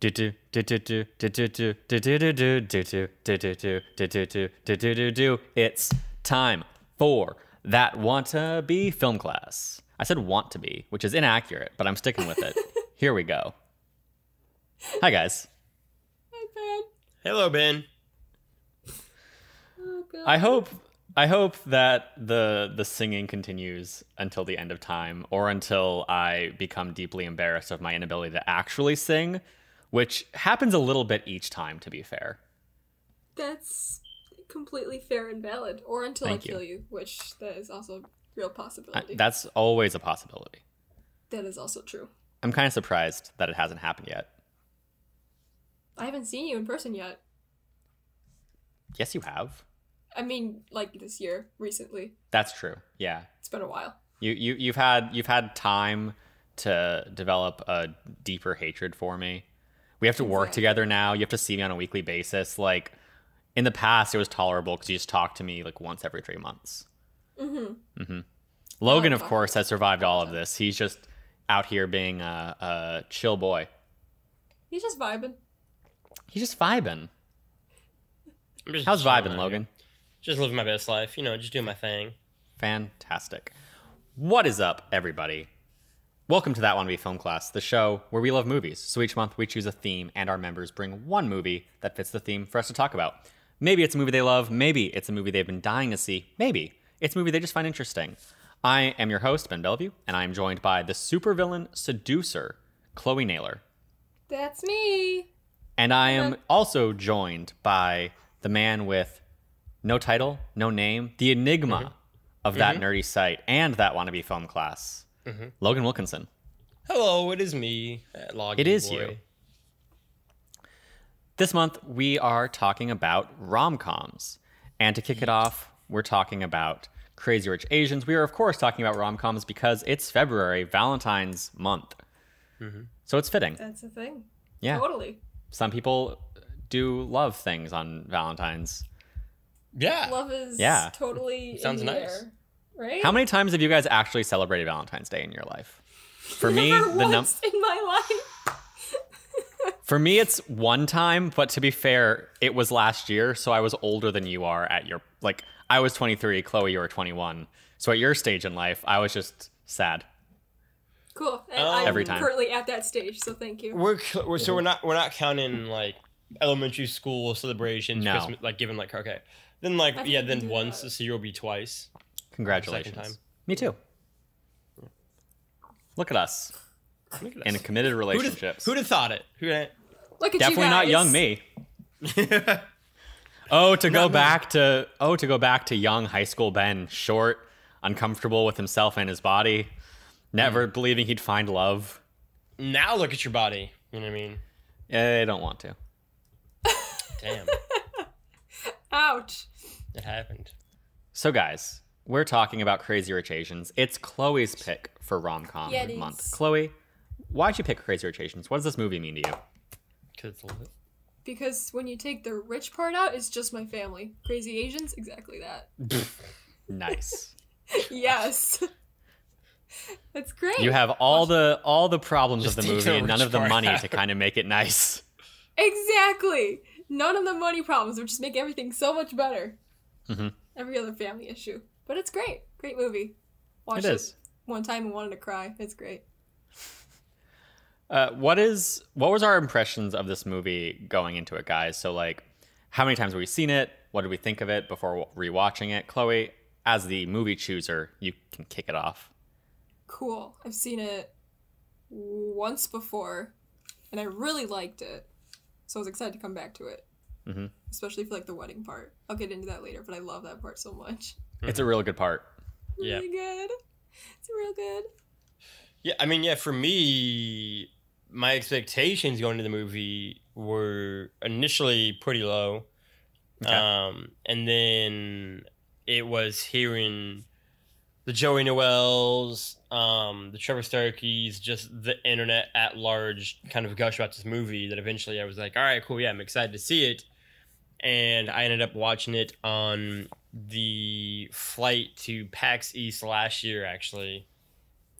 It's time for that want to be film class. I said want to be, which is inaccurate, but I'm sticking with it. Here we go. Hi, guys. Hi, Ben. Hello, Ben. Oh, God. I hope that the singing continues until the end of time, or until I become deeply embarrassed of my inability to actually sing, which happens a little bit each time, to be fair. That's completely fair and valid. Or until Thank I kill you, which that is also a real possibility. That's always a possibility. That is also true. I'm kind of surprised that it hasn't happened yet. I haven't seen you in person yet. Yes, you have. I mean, like this year, recently. That's true. Yeah. It's been a while. You've had time to develop a deeper hatred for me. We have to work together now. You have to see me on a weekly basis. Like, in the past, it was tolerable because you just talked to me like once every 3 months. Logan, of course, has survived all of this. He's just out here being a chill boy. He's just vibing. He's just vibing. Just How's chilling vibing, out Logan? here. Just living my best life. Just doing my thing. Fantastic. What is up, everybody? Welcome to That Wannabe Film Class, the show where we love movies. So each month we choose a theme, and our members bring one movie that fits the theme for us to talk about. Maybe it's a movie they love. Maybe it's a movie they've been dying to see. Maybe it's a movie they just find interesting. I am your host, Ben Bellevue, and I am joined by the supervillain seducer, Chloe Naylor. That's me. And I am also joined by the man with no title, no name, the enigma of that nerdy site and that wannabe film class, Logan Wilkinson. Hello, it is me. It is you. This month, we are talking about rom-coms. And to kick it off, we're talking about Crazy Rich Asians. We are, of course, talking about rom-coms because it's February, Valentine's month. So it's fitting. That's a thing. Yeah. Totally. Some people do love things on Valentine's. Yeah. Love is totally Sounds in the nice. air, right? How many times have you guys actually celebrated Valentine's Day in your life? For me, Never once in my life. For me, it's one time, but to be fair, it was last year, so I was older than you are at your, I was 23, Chloe, you were 21. So at your stage in life, I was just sad. Cool. And I'm Every time. currently at that stage, so thank you. We're not counting elementary school celebrations. No. Christmas, given okay. Then think we can then do once that. this year will be twice. Congratulations. Second time. Me too. Look at us. Look at In us. committed relationships. Who'd have thought it? Look at Definitely you guys. not young me. To go back to young high school Ben, short, uncomfortable with himself and his body, never believing he'd find love. Now look at your body. You know what I mean? I don't want to. Damn. Ouch. It happened. So guys, we're talking about Crazy Rich Asians. It's Chloe's pick for rom-com Yeah, it month. is. Chloe, why'd you pick Crazy Rich Asians? What does this movie mean to you? Because it's a little bit. Because when you take the rich part out, it's just my family. Crazy Asians, exactly that. Nice. Yes. That's great. You have all the problems Just of the take movie the and none rich of the part money out. to kind of make it nice. Exactly. None of the money problems, which just make everything so much better. Every other family issue. But it's great. Great movie. Watched It is. one time and wanted to cry. It's great. What was our impressions of this movie going into it, guys? So how many times have we seen it? What did we think of it before rewatching it? Chloe, as the movie chooser, you can kick it off. Cool. I've seen it once before, and I really liked it. So I was excited to come back to it. Especially for the wedding part. I'll get into that later, but I love that part so much. It's a really good part. Really good. It's real good. Yeah, I mean, for me, my expectations going into the movie were initially pretty low. Okay. And then it was hearing the Joey Noels, the Trevor Starkeys, just the internet at large kind of gush about this movie that eventually I was like, all right, cool, yeah, I'm excited to see it. And I ended up watching it on the flight to PAX East last year, actually.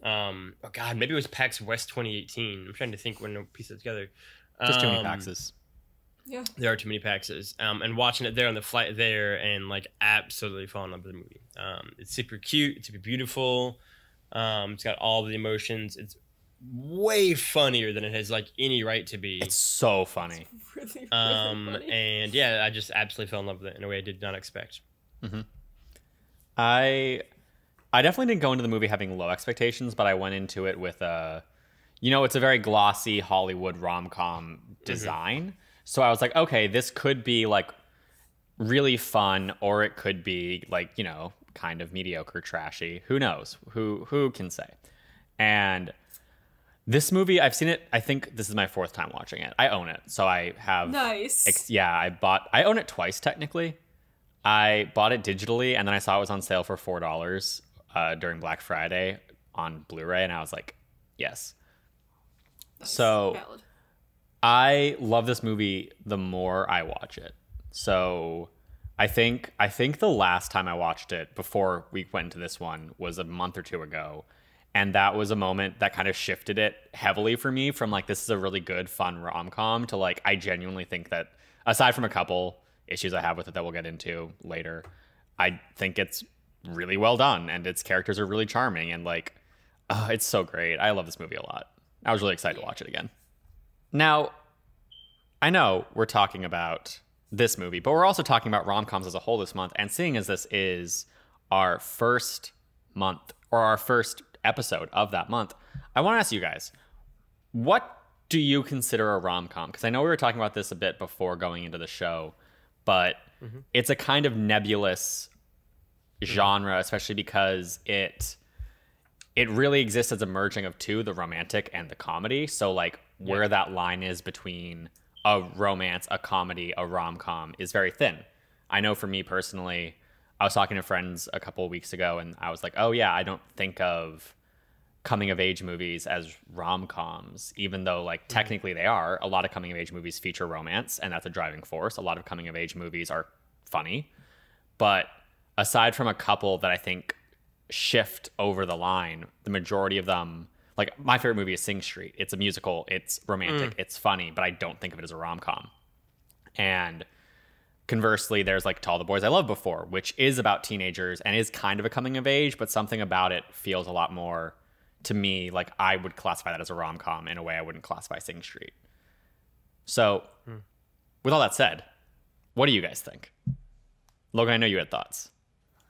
Maybe it was PAX West 2018. I'm trying to think when I piece it together. Just too many Paxes. Yeah. There are too many Paxes. And watching it there on the flight there and like absolutely falling in love with the movie. It's super cute. It's super beautiful. It's got all the emotions. It's way funnier than it has like any right to be. It's so funny. It's really, really funny. And yeah, I just absolutely fell in love with it in a way I did not expect. Mm-hmm. I definitely didn't go into the movie having low expectations, but I went into it with it's a very glossy Hollywood rom-com design. Mm-hmm. So I was like, okay, this could be like really fun, or it could be like, kind of mediocre, trashy. Who knows? Who can say? And this movie, I've seen it. I think this is my 4th time watching it. I own it, so I have. Nice. I own it twice technically. I bought it digitally, and then I saw it was on sale for $4 during Black Friday on Blu-ray, and I was like, yes. Nice. So Valid. I love this movie the more I watch it. So I think the last time I watched it before we went into this one was a month or 2 ago. And that was a moment that kind of shifted it heavily for me from like, this is a really good, fun rom-com to like, I genuinely think that aside from a couple issues I have with it that we'll get into later, I think it's really well done and its characters are really charming and like, it's so great. I love this movie a lot. I was really excited to watch it again. Now, I know we're talking about this movie, but we're also talking about rom-coms as a whole this month. And seeing as this is our first month or our first episode of that month, I want to ask you guys, what do you consider a rom-com? Because I know we were talking about this a bit before going into the show, but it's a kind of nebulous genre, especially because it really exists as a merging of two, the romantic and the comedy. So like where that line is between a romance, a comedy, a rom-com is very thin. I know for me personally, I was talking to friends a couple of weeks ago and I was like, oh yeah, I don't think of coming of age movies as rom-coms, even though like technically they are. A lot of coming of age movies feature romance and that's a driving force. A lot of coming of age movies are funny. But aside from a couple that I think shift over the line, the majority of them, like my favorite movie is Sing Street. It's a musical, it's romantic, it's funny, but I don't think of it as a rom-com. And conversely, there's like To All the Boys I Loved Before, which is about teenagers and is kind of a coming of age, but something about it feels a lot more to me like I would classify that as a rom-com in a way I wouldn't classify Sing Street. So with all that said, what do you guys think? Logan, I know you had thoughts.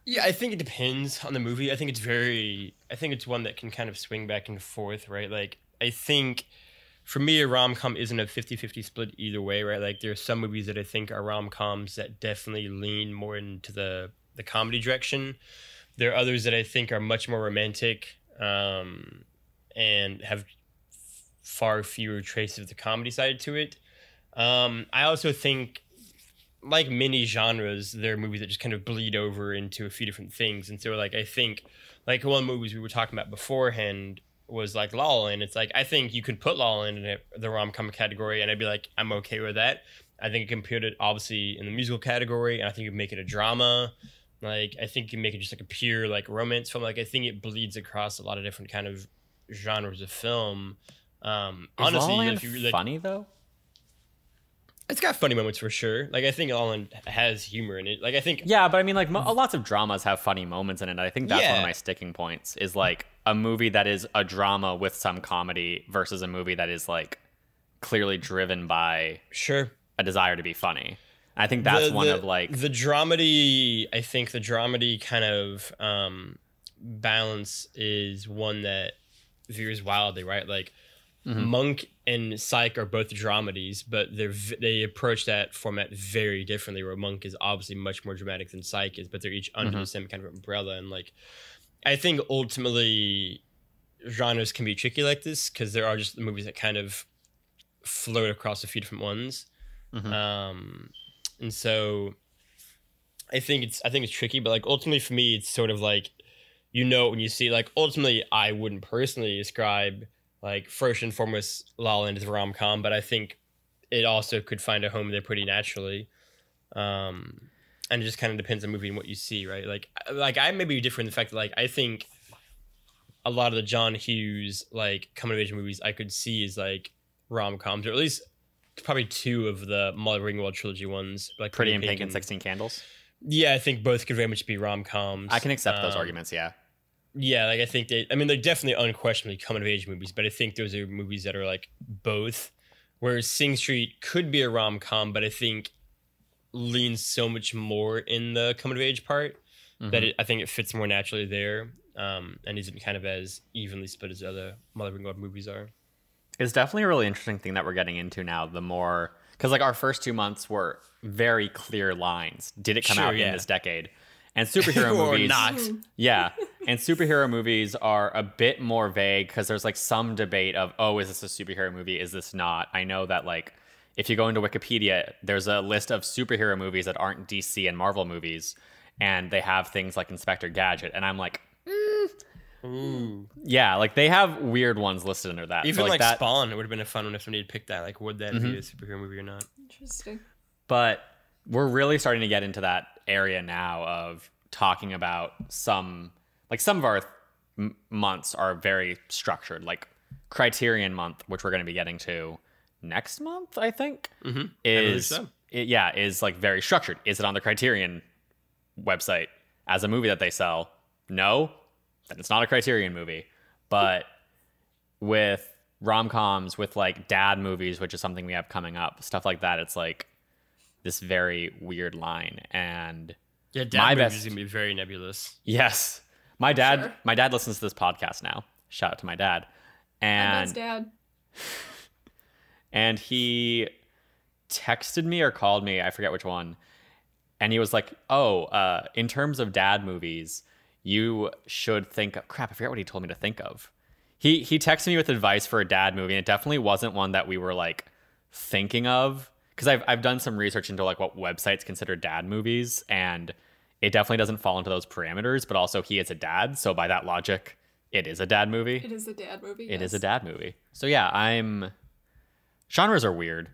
Yeah, I think it depends on the movie. I think it's one that can kind of swing back and forth, right? Like, I think for me, a rom-com isn't a 50-50 split either way, right? Like, there are some movies that I think are rom-coms that definitely lean more into the comedy direction. There are others that I think are much more romantic and have far fewer traces of the comedy side to it. I also think, like many genres, there are movies that just kind of bleed over into a few different things. And so, like, I think, like, one of the movies we were talking about beforehand was, like, La La Land. It's like, I think you could put La La Land in the rom-com category, and I'd be like, I'm okay with that. I think you can put it, obviously, in the musical category, and I think you can make it a drama. Like, I think you can make it just, like, a pure, like, romance film. Like, I think it bleeds across a lot of different kind of genres of film. Honestly, La La Land if you like, funny, though? It's got funny moments for sure. Like, I think La La Land has humor in it. Like, I think... Yeah, but I mean, like, lots of dramas have funny moments in it. I think that's one of my sticking points, is, like, a movie that is a drama with some comedy versus a movie that is, like, clearly driven by a desire to be funny. I think that's one of, like... The dramedy, I think the dramedy kind of balance is one that veers wildly, right? Like, Monk and Psych are both dramedies, but they approach that format very differently, where Monk is obviously much more dramatic than Psych is, but they're each under the same kind of umbrella. And, like, I think ultimately genres can be tricky like this because there are just movies that kind of float across a few different ones. And so I think it's tricky, but, like, ultimately for me, it's sort of like, when you see, like, ultimately I wouldn't personally ascribe, like, first and foremost, La La Land is a rom-com, but I think it also could find a home there pretty naturally. And it just kind of depends on the movie and what you see, right? Like I may be different in the fact that, like, I think a lot of the John Hughes, like, coming-of-age movies I could see as, like, rom-coms, or at least probably 2 of the Molly Ringwald trilogy ones, like Pretty in Pink and 16 Candles. Yeah, I think both could very much be rom-coms. I can accept those arguments, yeah. Yeah, like I think they're definitely unquestionably coming-of-age movies, but I think those are movies that are like both. Whereas Sing Street could be a rom-com, but I think leans so much more in the coming-of-age part that I think it fits more naturally there, and isn't kind of as evenly split as other Molly Ringwald movies are. It's definitely a really interesting thing that we're getting into now. The more, because like our first 2 months were very clear lines. Did it come out in this decade? And superhero movies, not. Yeah, and superhero movies are a bit more vague because there's like some debate of, oh, is this a superhero movie? Is this not? I know that like if you go into Wikipedia, there's a list of superhero movies that aren't DC and Marvel movies, and they have things like Inspector Gadget, and I'm like, Ooh. Yeah, like they have weird ones listed under that. Even so, like that, Spawn, it would have been a fun one if somebody had picked that. Like, would that be a superhero movie or not? Interesting. But we're really starting to get into that area now of talking about some of our months are very structured. Like Criterion month, which we're going to be getting to next month, I think, is like very structured. Is it on the Criterion website as a movie that they sell? No, then it's not a Criterion movie. But with rom-coms, with like dad movies, which is something we have coming up, stuff like that, it's like this very weird line. And yeah, dad movies is gonna be very nebulous. Yes, my dad listens to this podcast now. Shout out to my dad. And That's dad. And he texted me or called me, I forget which one. And he was like, "Oh, in terms of dad movies, you should think of..." Crap, I forget what he told me to think of. He texted me with advice for a dad movie, and it definitely wasn't one that we were like thinking of. Because I've done some research into like what websites consider dad movies, and it definitely doesn't fall into those parameters. But also, he is a dad, so by that logic, it is a dad movie. It is a dad movie. It is a dad movie. So yeah, genres are weird.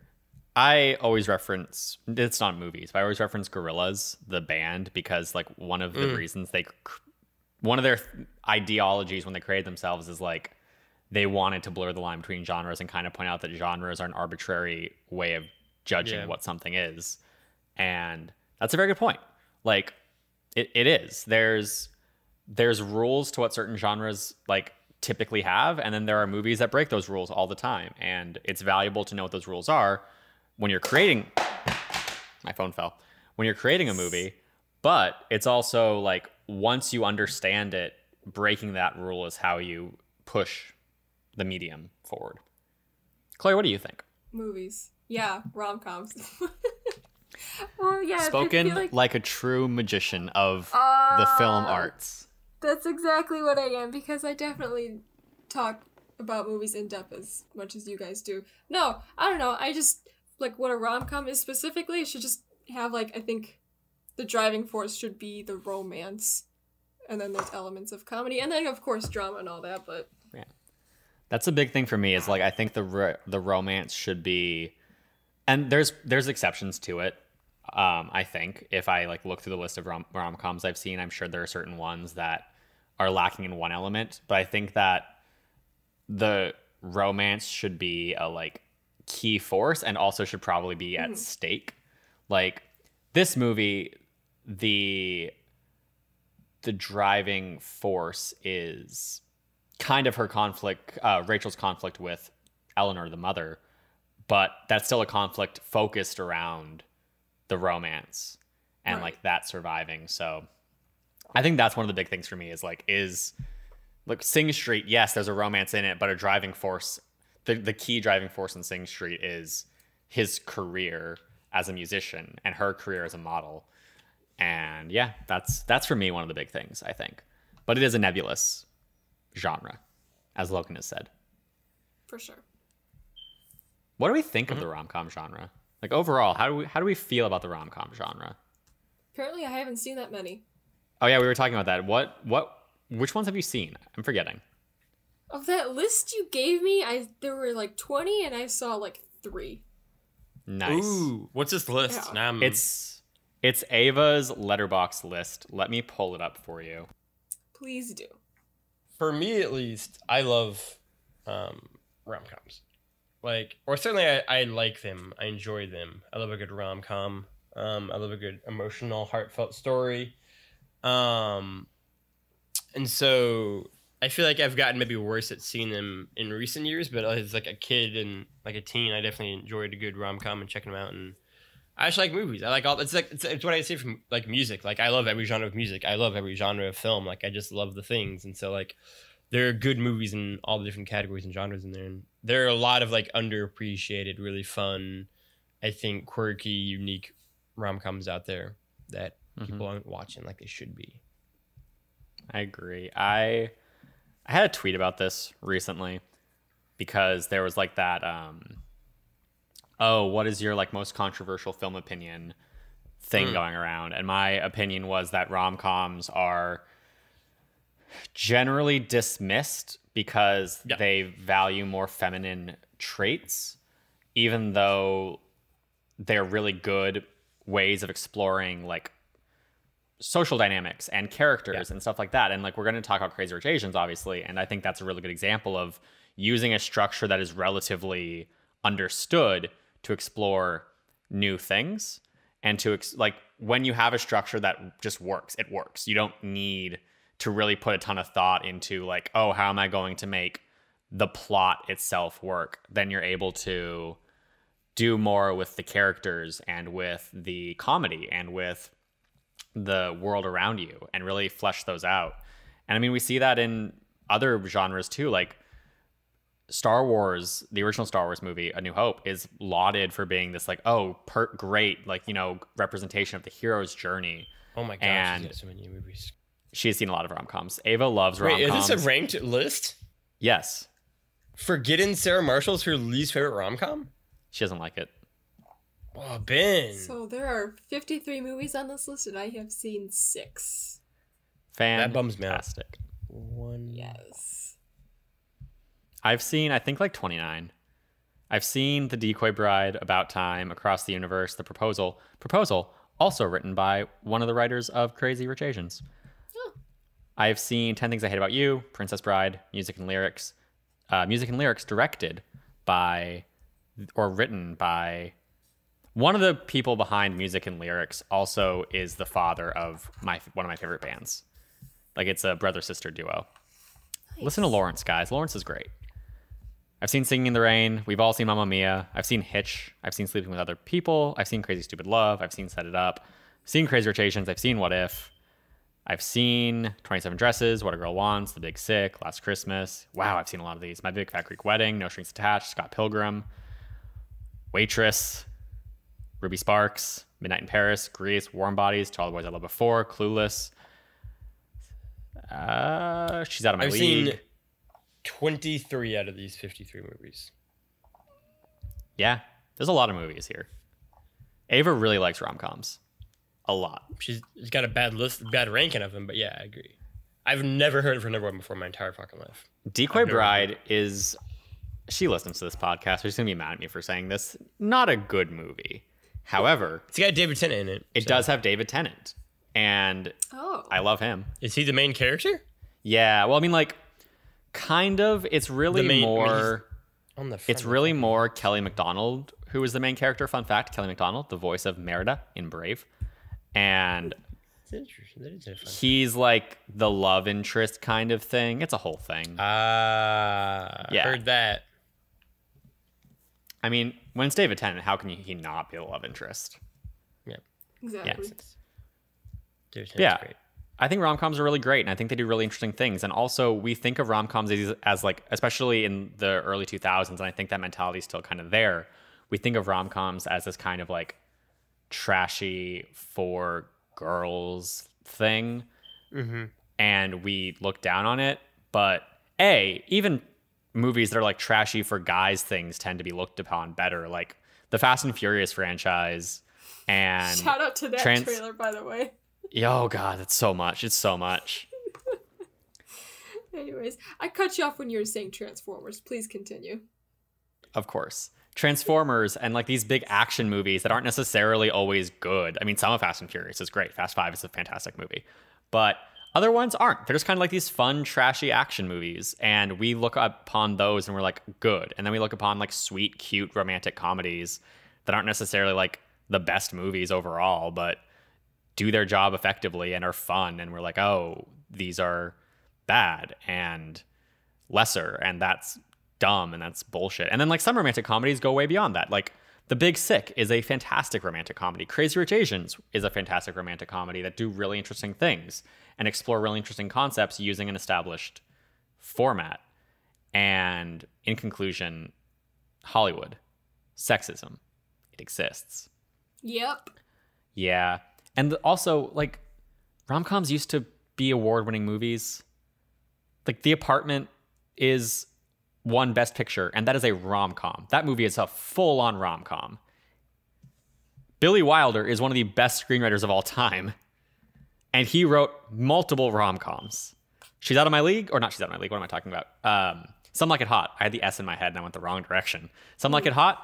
I always reference, it's not movies, but I always reference Gorillaz, the band, because like one of the reasons one of their ideologies when they created themselves is like they wanted to blur the line between genres and kind of point out that genres are an arbitrary way of judging what something is. And that's a very good point. Like it is. There's rules to what certain genres like typically have, and then there are movies that break those rules all the time. And it's valuable to know what those rules are when you're creating my phone fell. When you're creating a movie, but it's also like once you understand it, breaking that rule is how you push the medium forward. Chloe, what do you think? Movies. Yeah, rom-coms. Well, yeah. Spoken like a true magician of the film arts. That's exactly what I am, because I definitely talk about movies in depth as much as you guys do. No, I don't know. I just, like, what a rom-com is specifically, it should just have, like, I think the driving force should be the romance. And then there's elements of comedy. And then, of course, drama and all that, but... Yeah. That's a big thing for me, is, like, I think the romance should be... And there's exceptions to it. I think if I like look through the list of rom-coms I've seen, I'm sure there are certain ones that are lacking in one element, but I think that the romance should be a like key force and also should probably be at stake. Like this movie, the driving force is kind of her conflict, Rachel's conflict with Eleanor, the mother, but that's still a conflict focused around the romance and like that surviving. So I think that's one of the big things for me is Sing Street. Yes, there's a romance in it, but a driving force, the key driving force in Sing Street is his career as a musician and her career as a model. And yeah, that's for me one of the big things, I think. But it is a nebulous genre, as Logan has said. For sure. What do we think of the rom-com genre? Like overall, how do we feel about the rom-com genre? Apparently, I haven't seen that many. Oh yeah, we were talking about that. Which ones have you seen? I'm forgetting. Of that list you gave me, there were like 20, and I saw like 3. Nice. Ooh, what's this list? Yeah. It's Ava's Letterboxd list. Let me pull it up for you. Please do. For me, at least, I love rom-coms. like, or certainly I like them. I enjoy them. I love a good rom-com. I love a good emotional, heartfelt story. And so I feel like I've gotten maybe worse at seeing them in recent years, but as like a kid and like a teen, I definitely enjoyed a good rom-com and checking them out. And I actually like movies. I like all. It's like it's what I say from like music. Like I love every genre of music. I love every genre of film. Like I just love the things. And so like there are good movies in all the different categories and genres in there. And there are a lot of like underappreciated, really fun, I think quirky, unique rom-coms out there that people aren't watching like they should be. I agree. I had a tweet about this recently because there was like that what is your like most controversial film opinion thing going around, and my opinion was that rom-coms are generally dismissed because they value more feminine traits, even though they're really good ways of exploring like social dynamics and characters and stuff like that. And like we're going to talk about Crazy Rich Asians, obviously, and I think that's a really good example of using a structure that is relatively understood to explore new things, and to like when you have a structure that just works, it works. You don't need to really put a ton of thought into like, oh, how am I going to make the plot itself work? Then you're able to do more with the characters and with the comedy and with the world around you and really flesh those out. And I mean, we see that in other genres too. Like Star Wars, the original Star Wars movie, A New Hope, is lauded for being this like, great, like, you know, representation of the hero's journey. Oh my gosh, and she's got so many movies. She's seen a lot of rom-coms. Ava loves rom-coms. Wait, is this a ranked list? Yes. Forgetting Sarah Marshall's her least favorite rom-com? She doesn't like it. Oh, Ben. So there are 53 movies on this list, and I have seen 6. That bums me out. Fantastic. Yes. I've seen, I think, like 29. I've seen The Decoy Bride, About Time, Across the Universe, The Proposal. Proposal, also written by one of the writers of Crazy Rich Asians. Oh. I've seen 10 Things I Hate About You, Princess Bride, Music and Lyrics. Music and Lyrics directed by, or written by, one of the people behind Music and Lyrics also is the father of one of my favorite bands. Like, it's a brother-sister duo. Nice. Listen to Lawrence, guys. Lawrence is great. I've seen Singing in the Rain. We've all seen Mamma Mia. I've seen Hitch. I've seen Sleeping with Other People. I've seen Crazy Stupid Love. I've seen Set It Up. I've seen Crazy Rich Asians. I've seen What If. I've seen 27 Dresses, What a Girl Wants, The Big Sick, Last Christmas. Wow, I've seen a lot of these. My Big Fat Greek Wedding, No Strings Attached, Scott Pilgrim, Waitress, Ruby Sparks, Midnight in Paris, Grease, Warm Bodies, To All the Boys I Loved Before, Clueless. She's Out of My I've League. seen 23 out of these 53 movies. Yeah, there's a lot of movies here. Ava really likes rom-coms. A lot. She's got a bad ranking of them, but yeah, I agree. I've never heard of her number one before in my entire fucking life. Decoy Bride is... She listens to this podcast, so she's going to be mad at me for saying this. Not a good movie. However... It's got David Tennant in it. It does have David Tennant. And I love him. Is he the main character? Yeah, well, I mean, like, kind of. It's really more... it's really more Kelly MacDonald, who is the main character. Fun fact, Kelly MacDonald, the voice of Merida in Brave. And he's like the love interest kind of thing. It's a whole thing. Heard that. I mean, when it's David Tennant, how can he not be the love interest? Yeah. Exactly. Yeah. Great. I think rom-coms are really great, and I think they do really interesting things. And also, we think of rom-coms as like, especially in the early 2000s, and I think that mentality is still kind of there. We think of rom-coms as this kind of like trashy for girls thing, and we look down on it. But even movies that are like trashy for guys things tend to be looked upon better, like the Fast and Furious franchise. And shout out to that trailer, by the way. Oh god, it's so much. Anyways, I cut you off when you were saying Transformers. Please continue. Of course. Transformers and like these big action movies that aren't necessarily always good. I mean, some of Fast and Furious is great. Fast 5 is a fantastic movie. But Other ones aren't. They're just kind of like these fun, trashy action movies. And we look upon those and we're like, good. And then we look upon like sweet, cute, romantic comedies that aren't necessarily like the best movies overall, but do their job effectively and are fun. And we're like, oh, these are bad and lesser, and that's dumb and that's bullshit. And then like some romantic comedies go way beyond that. Like The Big Sick is a fantastic romantic comedy. Crazy Rich Asians is a fantastic romantic comedy that do really interesting things and explore really interesting concepts using an established format. And in conclusion, Hollywood, sexism, it exists. Yep. Yeah. And also, like, rom-coms used to be award-winning movies. Like, The Apartment is won Best Picture, and that is a rom-com. That movie is a full-on rom-com. Billy Wilder is one of the best screenwriters of all time, and he wrote multiple rom-coms. She's Out of My League, or not She's Out of My League, what am I talking about? Some Like It Hot. I had the S in my head, and I went the wrong direction. Some Like It Hot,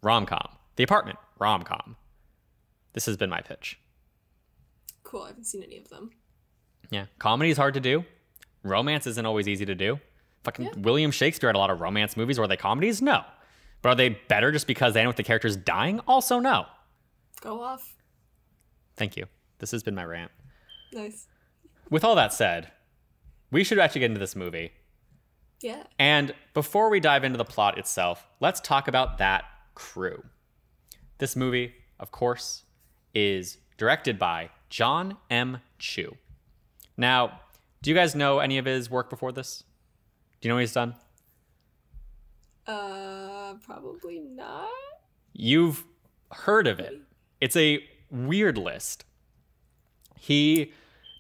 rom-com. The Apartment, rom-com. This has been my pitch. Cool, I haven't seen any of them. Yeah, comedy is hard to do. Romance isn't always easy to do. William Shakespeare had a lot of romance movies. Were they comedies? No. But are they better just because they end with the characters dying? Also, no. Go off. Thank you. This has been my rant. Nice. With all that said, we should actually get into this movie. Yeah. And before we dive into the plot itself, let's talk about that crew. This movie, of course, is directed by John M. Chu. Now, do you guys know any of his work before this? Do you know what he's done? Probably not. You've heard of it. It's a weird list. He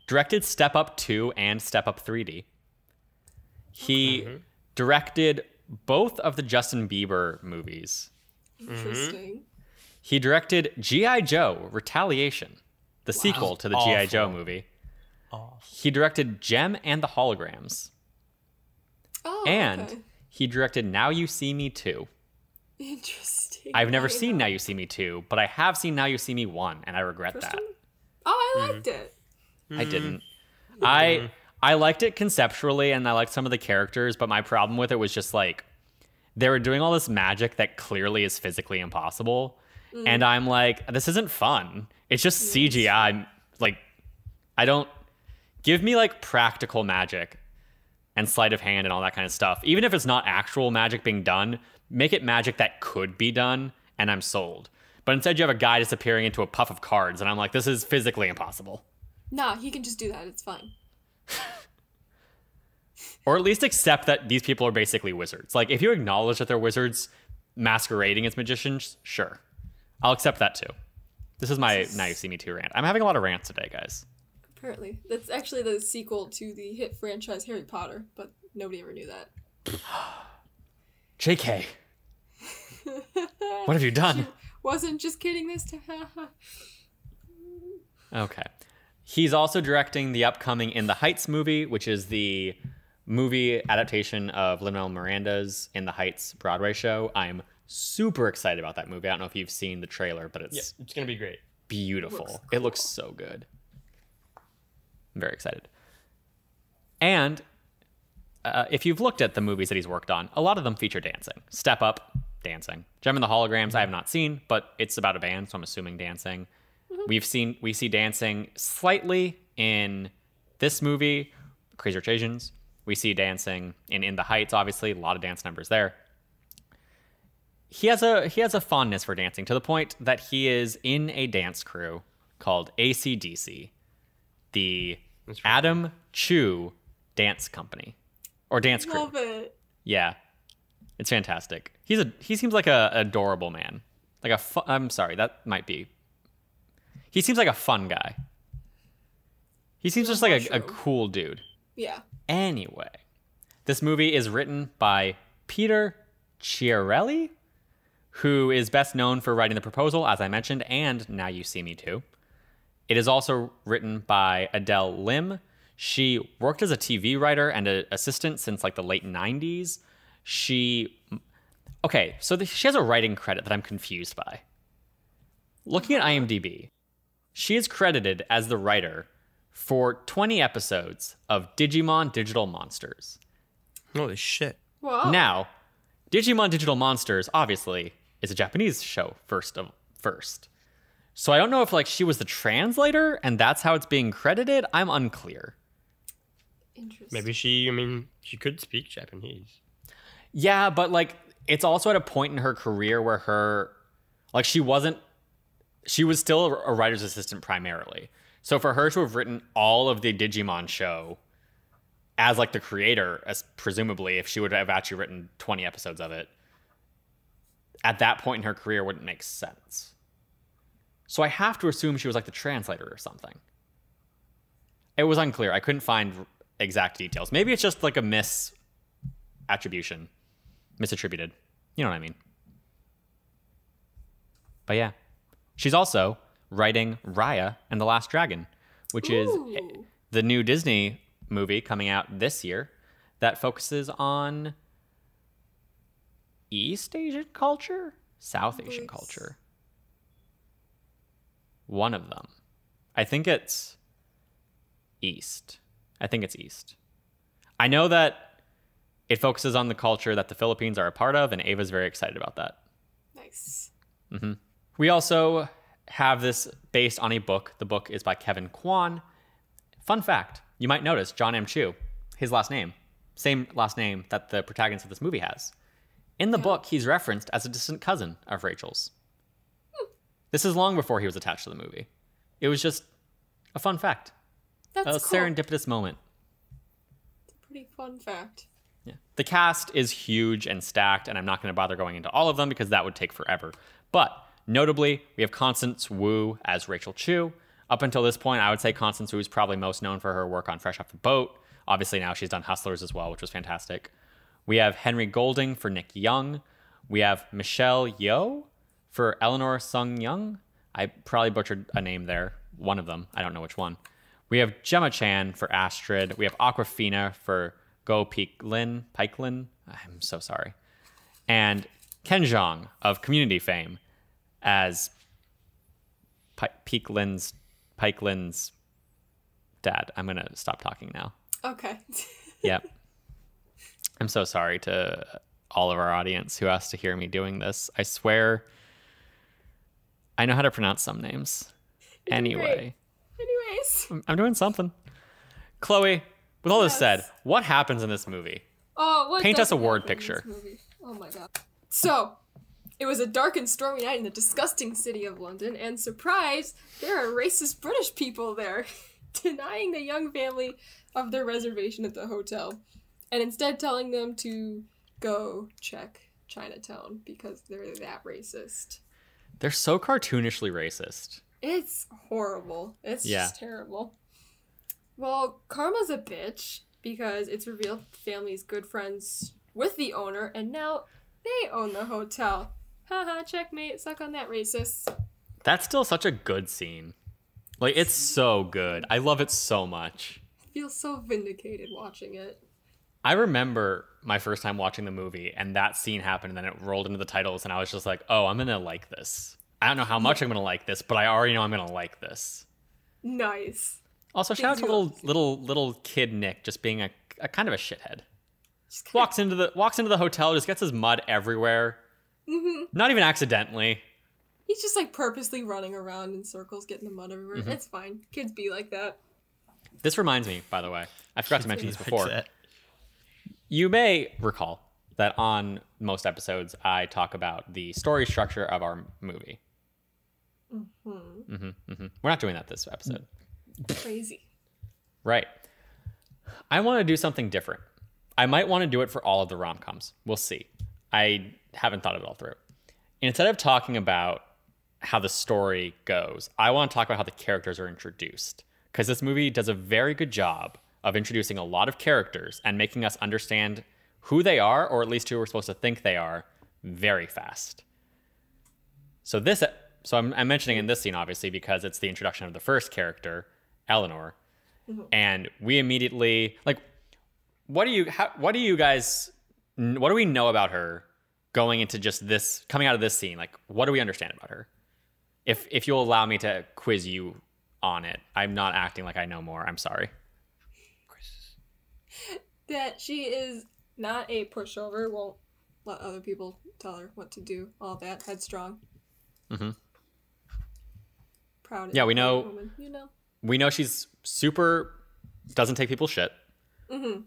directed Step Up 2 and Step Up 3D. He directed both of the Justin Bieber movies. Interesting. He directed G.I. Joe Retaliation, the sequel to the G.I. Joe movie. He directed Gem and the Holograms. Oh, and okay. he directed Now You See Me 2. Interesting. I've never seen Now You See Me 2, but I have seen Now You See Me 1, and I regret First that. one? Oh, I liked it. I didn't. I liked it conceptually, and I liked some of the characters, but my problem with it was just like they were doing all this magic that clearly is physically impossible. And I'm like, this isn't fun. It's just CGI. Like, I don't... Give me, like, practical magic and sleight of hand and all that kind of stuff. Even if it's not actual magic being done, make it magic that could be done, and I'm sold. But instead you have a guy disappearing into a puff of cards, and I'm like, this is physically impossible. Nah, he can just do that. It's fine. Or at least accept that these people are basically wizards. Like, if you acknowledge that they're wizards masquerading as magicians, sure. I'll accept that too. This is my Now You See Me 2 rant. I'm having a lot of rants today, guys. Apparently. That's actually the sequel to the hit franchise Harry Potter, but nobody ever knew that. JK. What have you done? Wasn't just kidding this time. Okay. He's also directing the upcoming In the Heights movie, which is the movie adaptation of Lin-Manuel Miranda's In the Heights Broadway show. I'm super excited about that movie. I don't know if you've seen the trailer, but it's going to be great. Beautiful. It looks so good. I'm very excited. And if you've looked at the movies that he's worked on, a lot of them feature dancing. Step Up, dancing. Gem and the Holograms, I have not seen, but it's about a band, so I'm assuming dancing. We see dancing slightly in this movie, Crazy Rich Asians. We see dancing in the Heights, obviously, a lot of dance numbers there. He has a fondness for dancing to the point that he is in a dance crew called AC/DC, the Adam Chu dance company or dance crew. Love it. Yeah, it's fantastic. He seems like a adorable man. Like I'm sorry, that might be. He seems like a fun guy. He seems just like a cool dude. Yeah. Anyway, this movie is written by Peter Chiarelli, who is best known for writing The Proposal, as I mentioned, and Now You See Me 2. It is also written by Adele Lim. She worked as a TV writer and an assistant since like the late 90s. She has a writing credit that I'm confused by. Looking at IMDb, she is credited as the writer for 20 episodes of Digimon Digital Monsters. Holy shit. Wow. Now, Digimon Digital Monsters, obviously, is a Japanese show first. So I don't know if like she was the translator and that's how it's being credited. I'm unclear. Interesting. Maybe she could speak Japanese. Yeah, but like it's also at a point in her career where she was still a writer's assistant primarily. So for her to have written all of the Digimon show as like the creator, as presumably if she would have actually written 20 episodes of it, at that point in her career wouldn't make sense. So I have to assume she was like the translator or something. It was unclear. I couldn't find exact details. Maybe it's just like a misattributed. You know what I mean? But yeah. She's also writing Raya and the Last Dragon, which is the new Disney movie coming out this year that focuses on East Asian culture? South Asian culture. One of them. I think it's East. I know that it focuses on the culture that the Philippines are a part of, and Ava's very excited about that. Nice. Mm-hmm. We also have this based on a book. The book is by Kevin Kwan. Fun fact, you might notice John M. Chu, his last name, same last name that the protagonist of this movie has. In the book, he's referenced as a distant cousin of Rachel's. This is long before he was attached to the movie. It was just a fun fact. That's a cool. serendipitous moment. It's a pretty fun fact. Yeah. The cast is huge and stacked, and I'm not going to bother going into all of them because that would take forever. But notably, we have Constance Wu as Rachel Chu. Up until this point, I would say Constance Wu is probably most known for her work on Fresh Off the Boat. Obviously, now she's done Hustlers as well, which was fantastic. We have Henry Golding for Nick Young. We have Michelle Yeoh for Eleanor Sung Young. I probably butchered a name there. One of them. I don't know which one. We have Gemma Chan for Astrid. We have Awkwafina for Go Peiklin. I'm so sorry. And Ken Jeong of Community fame as Peiklin's dad. I'm going to stop talking now. Okay. Yep. I'm so sorry to all of our audience who has to hear me doing this. I swear I know how to pronounce some names. Anyway. Anyways. I'm doing something. Chloe, with all this Yes. said, what happens in this movie? Oh, what Paint us a doesn't word happen in picture. this movie? Oh my god. So, it was a dark and stormy night in the disgusting city of London, and surprise, there are racist British people there, denying the young family of their reservation at the hotel, and instead telling them to go check Chinatown because they're that racist. They're so cartoonishly racist. It's horrible. It's just terrible. Well, Karma's a bitch because it's revealed the family's good friends with the owner, and now they own the hotel. Haha, checkmate, suck on that, racist. That's still such a good scene. Like, it's so good. I love it so much. I feel so vindicated watching it. I remember my first time watching the movie, and that scene happened, and then it rolled into the titles, and I was just like, oh, I'm gonna like this. I don't know how much I'm gonna like this, but I already know I'm gonna like this. Nice. Also, shout out to little kid Nick just being a kind of a shithead. Walks into the hotel, just gets his mud everywhere. Mm-hmm. Not even accidentally. He's just like purposely running around in circles, getting the mud everywhere. Mm-hmm. It's fine. Kids be like that. This reminds me, by the way, I forgot to mention this before. You may recall that on most episodes, I talk about the story structure of our movie. Mm-hmm. Mm-hmm, mm-hmm. We're not doing that this episode. Crazy. Right. I want to do something different. I might want to do it for all of the rom-coms. We'll see. I haven't thought it all through. Instead of talking about how the story goes, I want to talk about how the characters are introduced. Because this movie does a very good job of introducing a lot of characters and making us understand who they are, or at least who we're supposed to think they are, very fast. So I'm mentioning in this scene, obviously, because it's the introduction of the first character, Eleanor. Mm-hmm. And we immediately, like, what do we know about her going into just this, coming out of this scene? Like, what do we understand about her? If you'll allow me to quiz you on it. I'm not acting like I know more. I'm sorry. That she is not a pushover, won't let other people tell her what to do, all that, headstrong. Mm-hmm. Proud. Yeah, we know. Woman, you know. We know she's super. Doesn't take people's shit. Mm-hmm.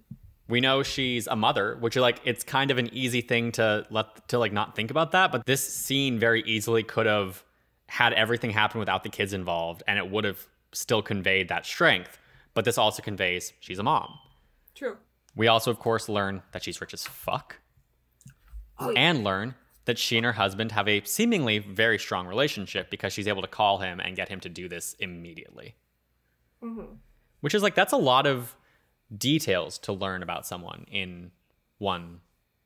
We know she's a mother, which like it's kind of an easy thing to like not think about that. But this scene very easily could have had everything happen without the kids involved, and it would have still conveyed that strength. But this also conveys she's a mom. True. We also, of course, learn that she's rich as fuck, and learn that she and her husband have a seemingly very strong relationship because she's able to call him and get him to do this immediately. Mm-hmm. Which is like, that's a lot of details to learn about someone in one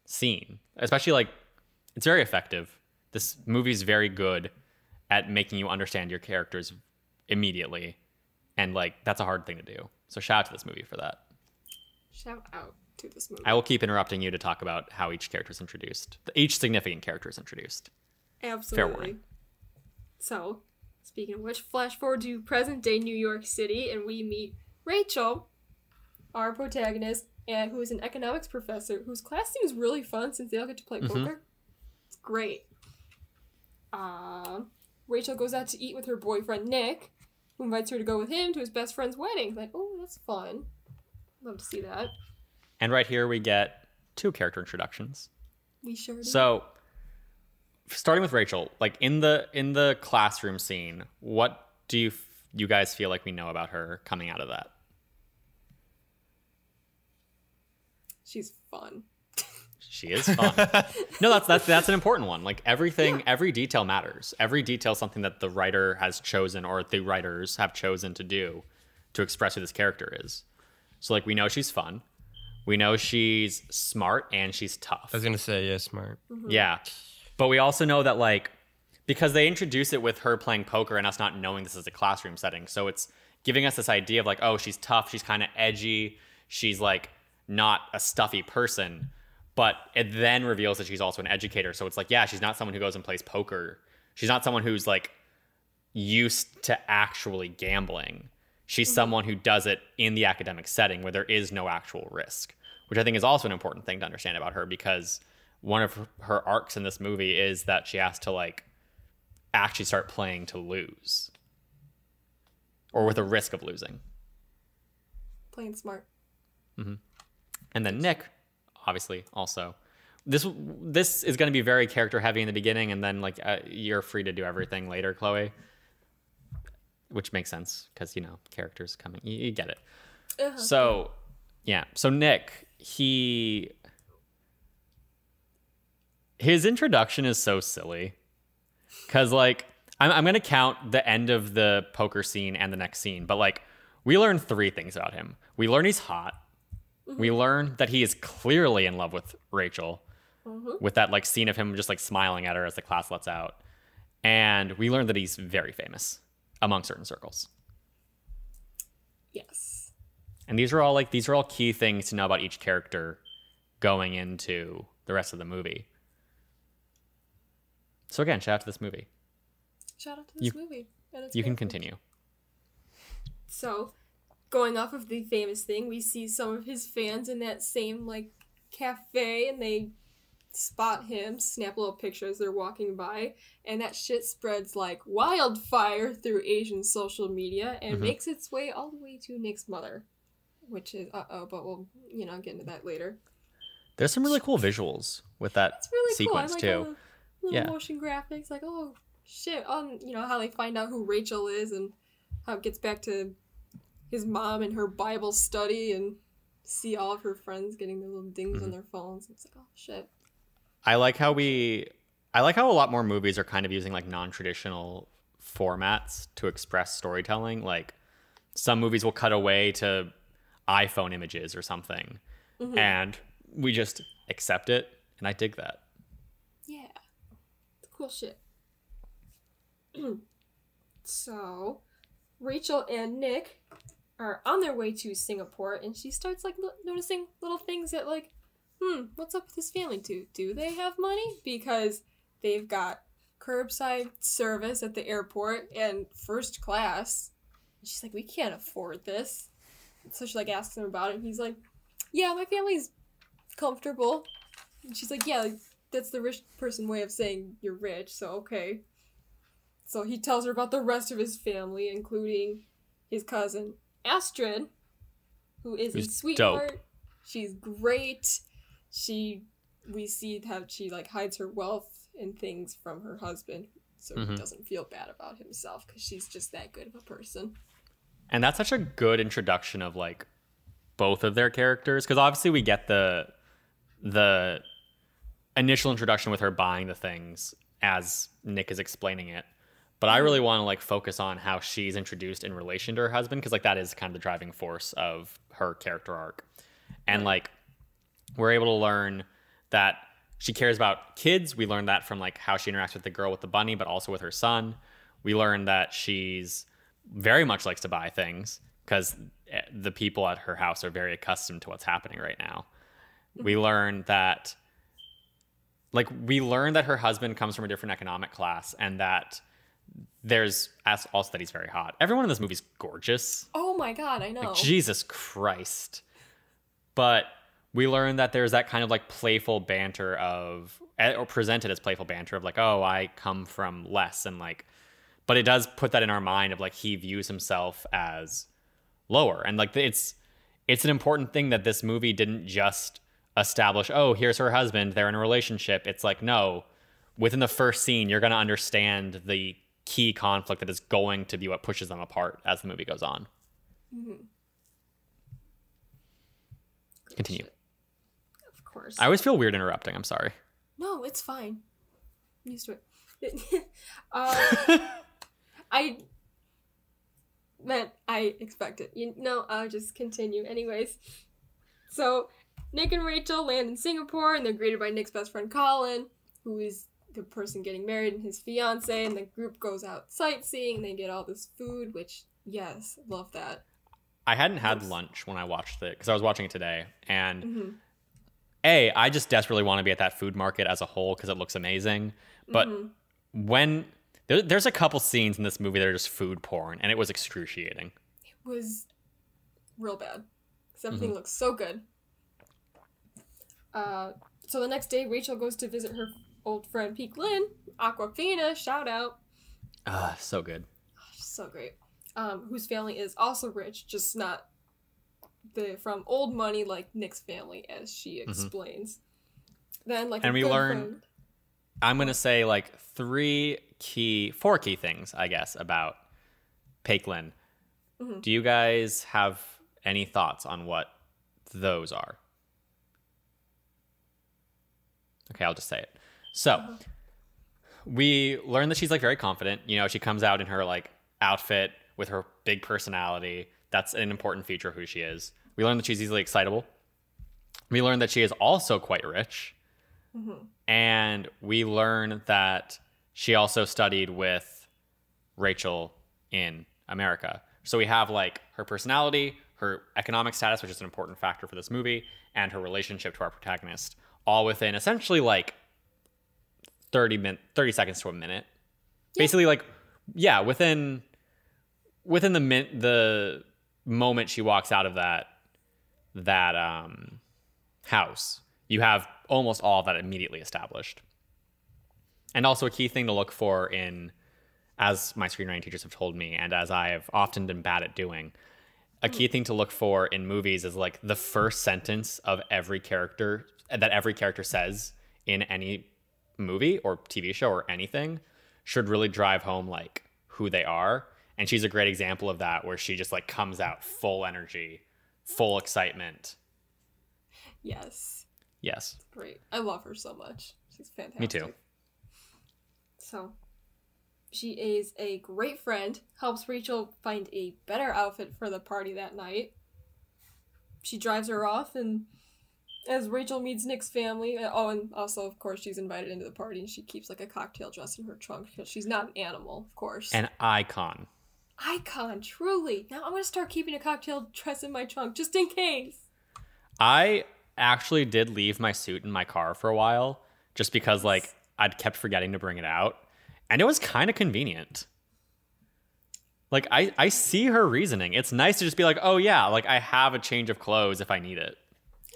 scene. Especially like, it's very effective. This movie's very good at making you understand your characters immediately. And like, that's a hard thing to do. So shout out to this movie for that. Shout out to this movie. I will keep interrupting you to talk about how each character is introduced. Each significant character is introduced. Absolutely. Fair warning. So, speaking of which, flash forward to present day New York City, and we meet Rachel, our protagonist, and who is an economics professor, whose class seems really fun since they all get to play poker. It's great. Rachel goes out to eat with her boyfriend Nick, who invites her to go with him to his best friend's wedding. Like, oh, that's fun. Love to see that. And right here we get two character introductions. We sure do. So, starting with Rachel, like in the classroom scene, what do you guys feel like we know about her coming out of that? She's fun. She is fun. No, that's an important one. Like everything, every detail matters. Every detail is something that the writer has chosen or the writers have chosen to do to express who this character is. So like we know she's fun. We know she's smart and she's tough. I was gonna say, yeah, smart. Mm-hmm. Yeah. But we also know that like, because they introduce it with her playing poker and us not knowing this is a classroom setting. So it's giving us this idea of like, oh, she's tough. She's kind of edgy. She's like not a stuffy person. But it then reveals that she's also an educator. So it's like, yeah, she's not someone who goes and plays poker. She's not someone who's like used to actually gambling. She's someone who does it in the academic setting where there is no actual risk, which I think is also an important thing to understand about her, because one of her arcs in this movie is that she has to like actually start playing to lose or with a risk of losing. Playing smart. Mm-hmm. And then Nick, obviously, also. This is going to be very character heavy in the beginning, and then like you're free to do everything later, Chloe. Which makes sense because, you know, characters coming. You get it. Uh-huh. So, yeah. So Nick, his introduction is so silly. Because, like, I'm going to count the end of the poker scene and the next scene. But, like, we learn 3 things about him. We learn he's hot. Mm-hmm. We learn that he is clearly in love with Rachel. Mm-hmm. With that, like, scene of him just, like, smiling at her as the class lets out. And we learn that he's very famous among certain circles. Yes. And these are all key things to know about each character going into the rest of the movie. So again, shout out to this movie. Shout out to this movie. You can continue. So, going off of the famous thing, we see some of his fans in that same, like, cafe, and they spot him, snap little pictures, they're walking by, and that shit spreads like wildfire through Asian social media and makes its way all the way to Nick's mother, which is but we'll, you know, get into that later. There's some really cool visuals with that really sequence cool. I like too. Little motion graphics, like, oh shit, you know, how they find out who Rachel is and how it gets back to his mom and her Bible study and see all of her friends getting their little dings on their phones. It's like, oh shit. I like how a lot more movies are kind of using like non-traditional formats to express storytelling. Like some movies will cut away to iPhone images or something, and we just accept it, and I dig that. Yeah. It's cool shit. So, Rachel and Nick are on their way to Singapore, and she starts like noticing little things that like, what's up with this family too? Do they have money? Because they've got curbside service at the airport and first class. She's like, we can't afford this. So she like asks him about it, and he's like, yeah, my family's comfortable. And she's like, yeah, like, that's the rich person way of saying you're rich, so okay. So he tells her about the rest of his family, including his cousin Astrid, who is a sweetheart. Dope. She's great. We see how she like hides her wealth and things from her husband, so he doesn't feel bad about himself because she's just that good of a person. And that's such a good introduction of like both of their characters, because obviously we get the initial introduction with her buying the things as Nick is explaining it. But I really want to like focus on how she's introduced in relation to her husband, because like that is kind of the driving force of her character arc. And like we're able to learn that she cares about kids. We learned that from like how she interacts with the girl with the bunny, but also with her son. We learned that she's very much likes to buy things because the people at her house are very accustomed to what's happening right now. We learned that her husband comes from a different economic class, and that there's also that he's very hot. Everyone in this movie's gorgeous. Oh my god, I know. Like, Jesus Christ. But we learned that there's that kind of like playful banter or presented as playful banter of like, oh, I come from less, and like, but it does put that in our mind of like he views himself as lower. And like it's an important thing that this movie didn't just establish, oh, here's her husband, they're in a relationship. It's like, no, within the first scene, you're going to understand the key conflict that is going to be what pushes them apart as the movie goes on. Mm-hmm. Continue. Of course. I always feel weird interrupting. I'm sorry. No, it's fine. I'm used to it. I expect it. I'll just continue. Anyways, so Nick and Rachel land in Singapore, and they're greeted by Nick's best friend Colin, who is the person getting married, and his fiance, and the group goes out sightseeing, and they get all this food, which, yes, love that. I hadn't had lunch when I watched it, because I was watching it today, and I just desperately want to be at that food market as a whole, because it looks amazing, but when... There's a couple scenes in this movie that are just food porn, and it was excruciating. It was real bad, because everything looks so good. So the next day, Rachel goes to visit her old friend Peak Lynn, Aquafina, shout out. So good. So great. Whose family is also rich, just not from old money like Nick's family, as she explains. Then, like, and we learn, I'm going to say like 4 key things, I guess, about Paquelin. Do you guys have any thoughts on what those are? Okay, I'll just say it. So, we learn that she's like very confident. You know, she comes out in her like outfit with her big personality. That's an important feature of who she is. We learn that she's easily excitable. We learn that she is also quite rich. And we learn that she also studied with Rachel in America. So we have like her personality, her economic status, which is an important factor for this movie, and her relationship to our protagonist, all within essentially like 30 seconds to a minute. Yeah. Basically, like, yeah, within the moment she walks out of that house, you have almost all of that immediately established. And also a key thing to look for as my screenwriting teachers have told me, and as I have often been bad at doing, a key thing to look for in movies is like the first sentence of every character says in any movie or TV show or anything should really drive home like who they are. And she's a great example of that, where she just like comes out full energy, full excitement. Yes. Great. I love her so much. She's fantastic. Me too. So, she is a great friend, helps Rachel find a better outfit for the party that night. She drives her off, and as Rachel meets Nick's family, and also, of course, she's invited into the party, and she keeps, like, a cocktail dress in her trunk, because she's not an animal, of course. An icon. Icon, truly. Now I'm going to start keeping a cocktail dress in my trunk, just in case. I actually did leave my suit in my car for a while, just because, like, I'd kept forgetting to bring it out. And it was kind of convenient. Like, I see her reasoning. It's nice to just be like, oh, yeah, like, I have a change of clothes if I need it.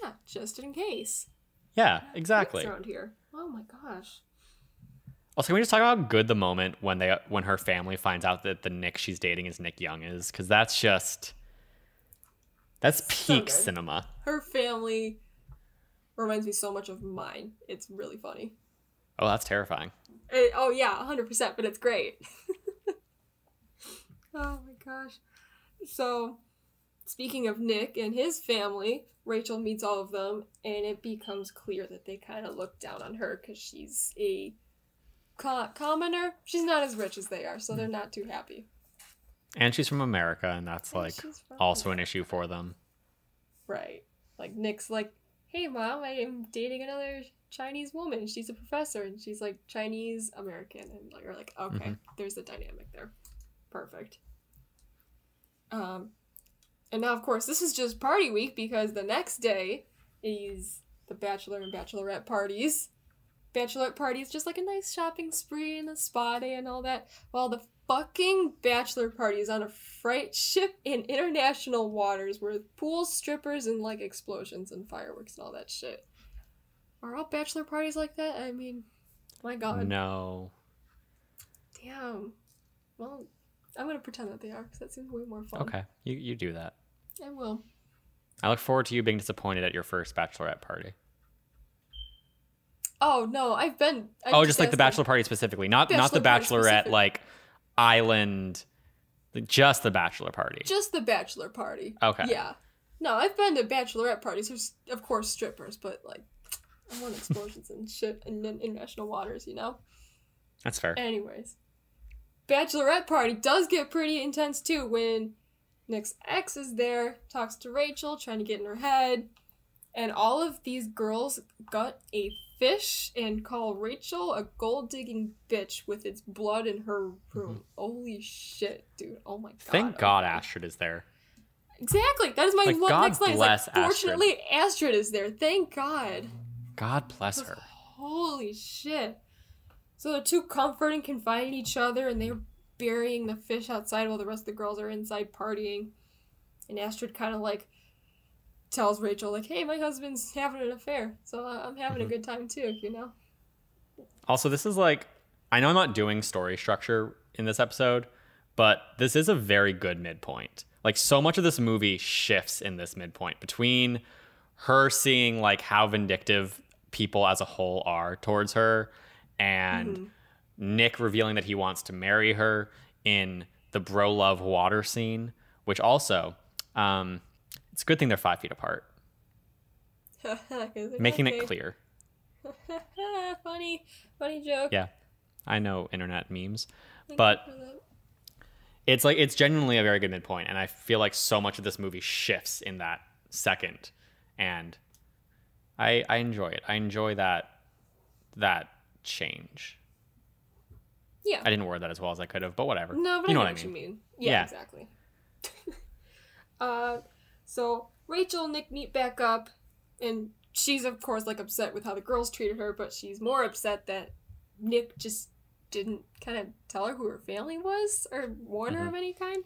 Yeah, just in case. Yeah, exactly. Around here. Oh my gosh. Also, can we just talk about how good the moment when her family finds out that the Nick she's dating is Nick Young is? Because that's peak cinema. Her family reminds me so much of mine. It's really funny. Oh, that's terrifying. Oh yeah, 100%, but it's great. Oh my gosh. So, speaking of Nick and his family, Rachel meets all of them, and it becomes clear that they kind of look down on her because she's a commoner. She's not as rich as they are, so they're not too happy. And she's from America, and that's like also an issue for them. Right. Like Nick's like, hey mom, I am dating another Chinese woman. She's a professor, and she's like Chinese American, and like, you're like, okay, there's a dynamic there. Perfect. And now of course this is just party week because the next day is the bachelor and bachelorette parties. Bachelorette party is just like a nice shopping spree and a spa day and all that, while the fucking bachelor party is on a freight ship in international waters with pools, strippers, and like explosions and fireworks and all that shit. Are all bachelor parties like that? I mean, my god. No. Damn. Well, I'm gonna pretend that they are because that seems way more fun. Okay, you do that. I will. I look forward to you being disappointed at your first bachelorette party. Oh no, I've just like the bachelor party specifically, not the bachelorette like island, just the bachelor party. Just the bachelor party. Okay. Yeah. No, I've been to bachelorette parties. There's of course strippers, but like I want explosions and shit in international waters, you know? That's fair. Anyways. Bachelorette party does get pretty intense too when Nick's ex is there, talks to Rachel, trying to get in her head, and all of these girls got a fish and call Rachel a gold-digging bitch with its blood in her room. Holy shit, dude. Oh my god. Thank God Astrid is there. Exactly. That is my next line. Bless Astrid. Fortunately, Astrid is there. Thank God. God bless her. Holy shit. So they're too comforting, confiding in each other, and they're burying the fish outside while the rest of the girls are inside partying. And Astrid kind of like tells Rachel, like, hey, my husband's having an affair, so I'm having a good time too, you know? Also, this is like, I know I'm not doing story structure in this episode, but this is a very good midpoint. Like, so much of this movie shifts in this midpoint between her seeing like how vindictive people as a whole are towards her and Nick revealing that he wants to marry her in the bro love water scene, which also it's a good thing they're 5 feet apart. Making it clear. Funny joke. Yeah, I know internet memes, but it's genuinely a very good midpoint, and I feel like so much of this movie shifts in that second, and I enjoy it. I enjoy that change. Yeah, I didn't word that as well as I could have, but whatever. No, but you know what you mean. Yeah, exactly. So Rachel and Nick meet back up, and she's of course like upset with how the girls treated her, but she's more upset that Nick just didn't kind of tell her who her family was or warn her of any kind.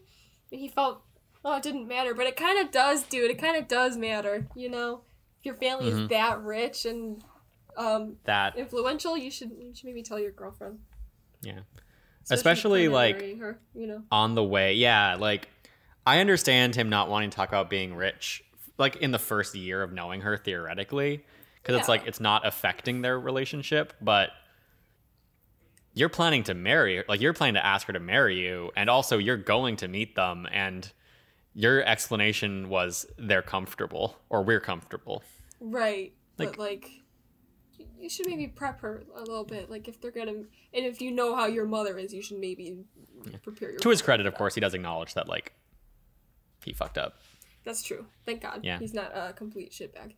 And he felt, oh, it didn't matter, but it kind of does, dude. It kind of does matter, you know. If your family is that rich and that influential, you should maybe tell your girlfriend. Yeah, especially like her, you know, on the way. Yeah, like. I understand him not wanting to talk about being rich, like in the first year of knowing her theoretically, because it's like it's not affecting their relationship, but you're planning to marry her, like you're planning to ask her to marry you, and also you're going to meet them, and your explanation was they're comfortable or we're comfortable. Right. But like you should maybe prep her a little bit, like if they're gonna, and if you know how your mother is, you should maybe prepare your. To his credit, of course, he does acknowledge that like he fucked up. That's true. Thank God. Yeah. He's not a complete shitbag.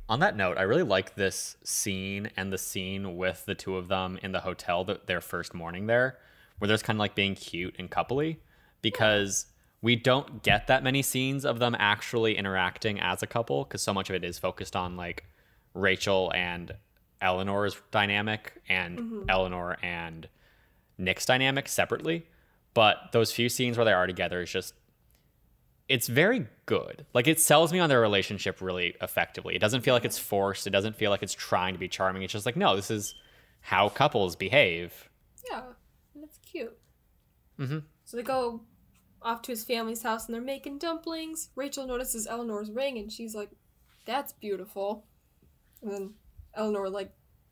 On that note, I really like this scene and the scene with the two of them in the hotel, their first morning there, where there's kind of like being cute and coupley, because we don't get that many scenes of them actually interacting as a couple, because so much of it is focused on like Rachel and Eleanor's dynamic and Eleanor and Nick's dynamic separately. But those few scenes where they are together is just, it's very good. Like, it sells me on their relationship really effectively. It doesn't feel like it's forced. It doesn't feel like it's trying to be charming. It's just like, no, this is how couples behave. Yeah, and it's cute. Mm-hmm. So they go off to his family's house and they're making dumplings. Rachel notices Eleanor's ring and she's like, that's beautiful. And then Eleanor, like,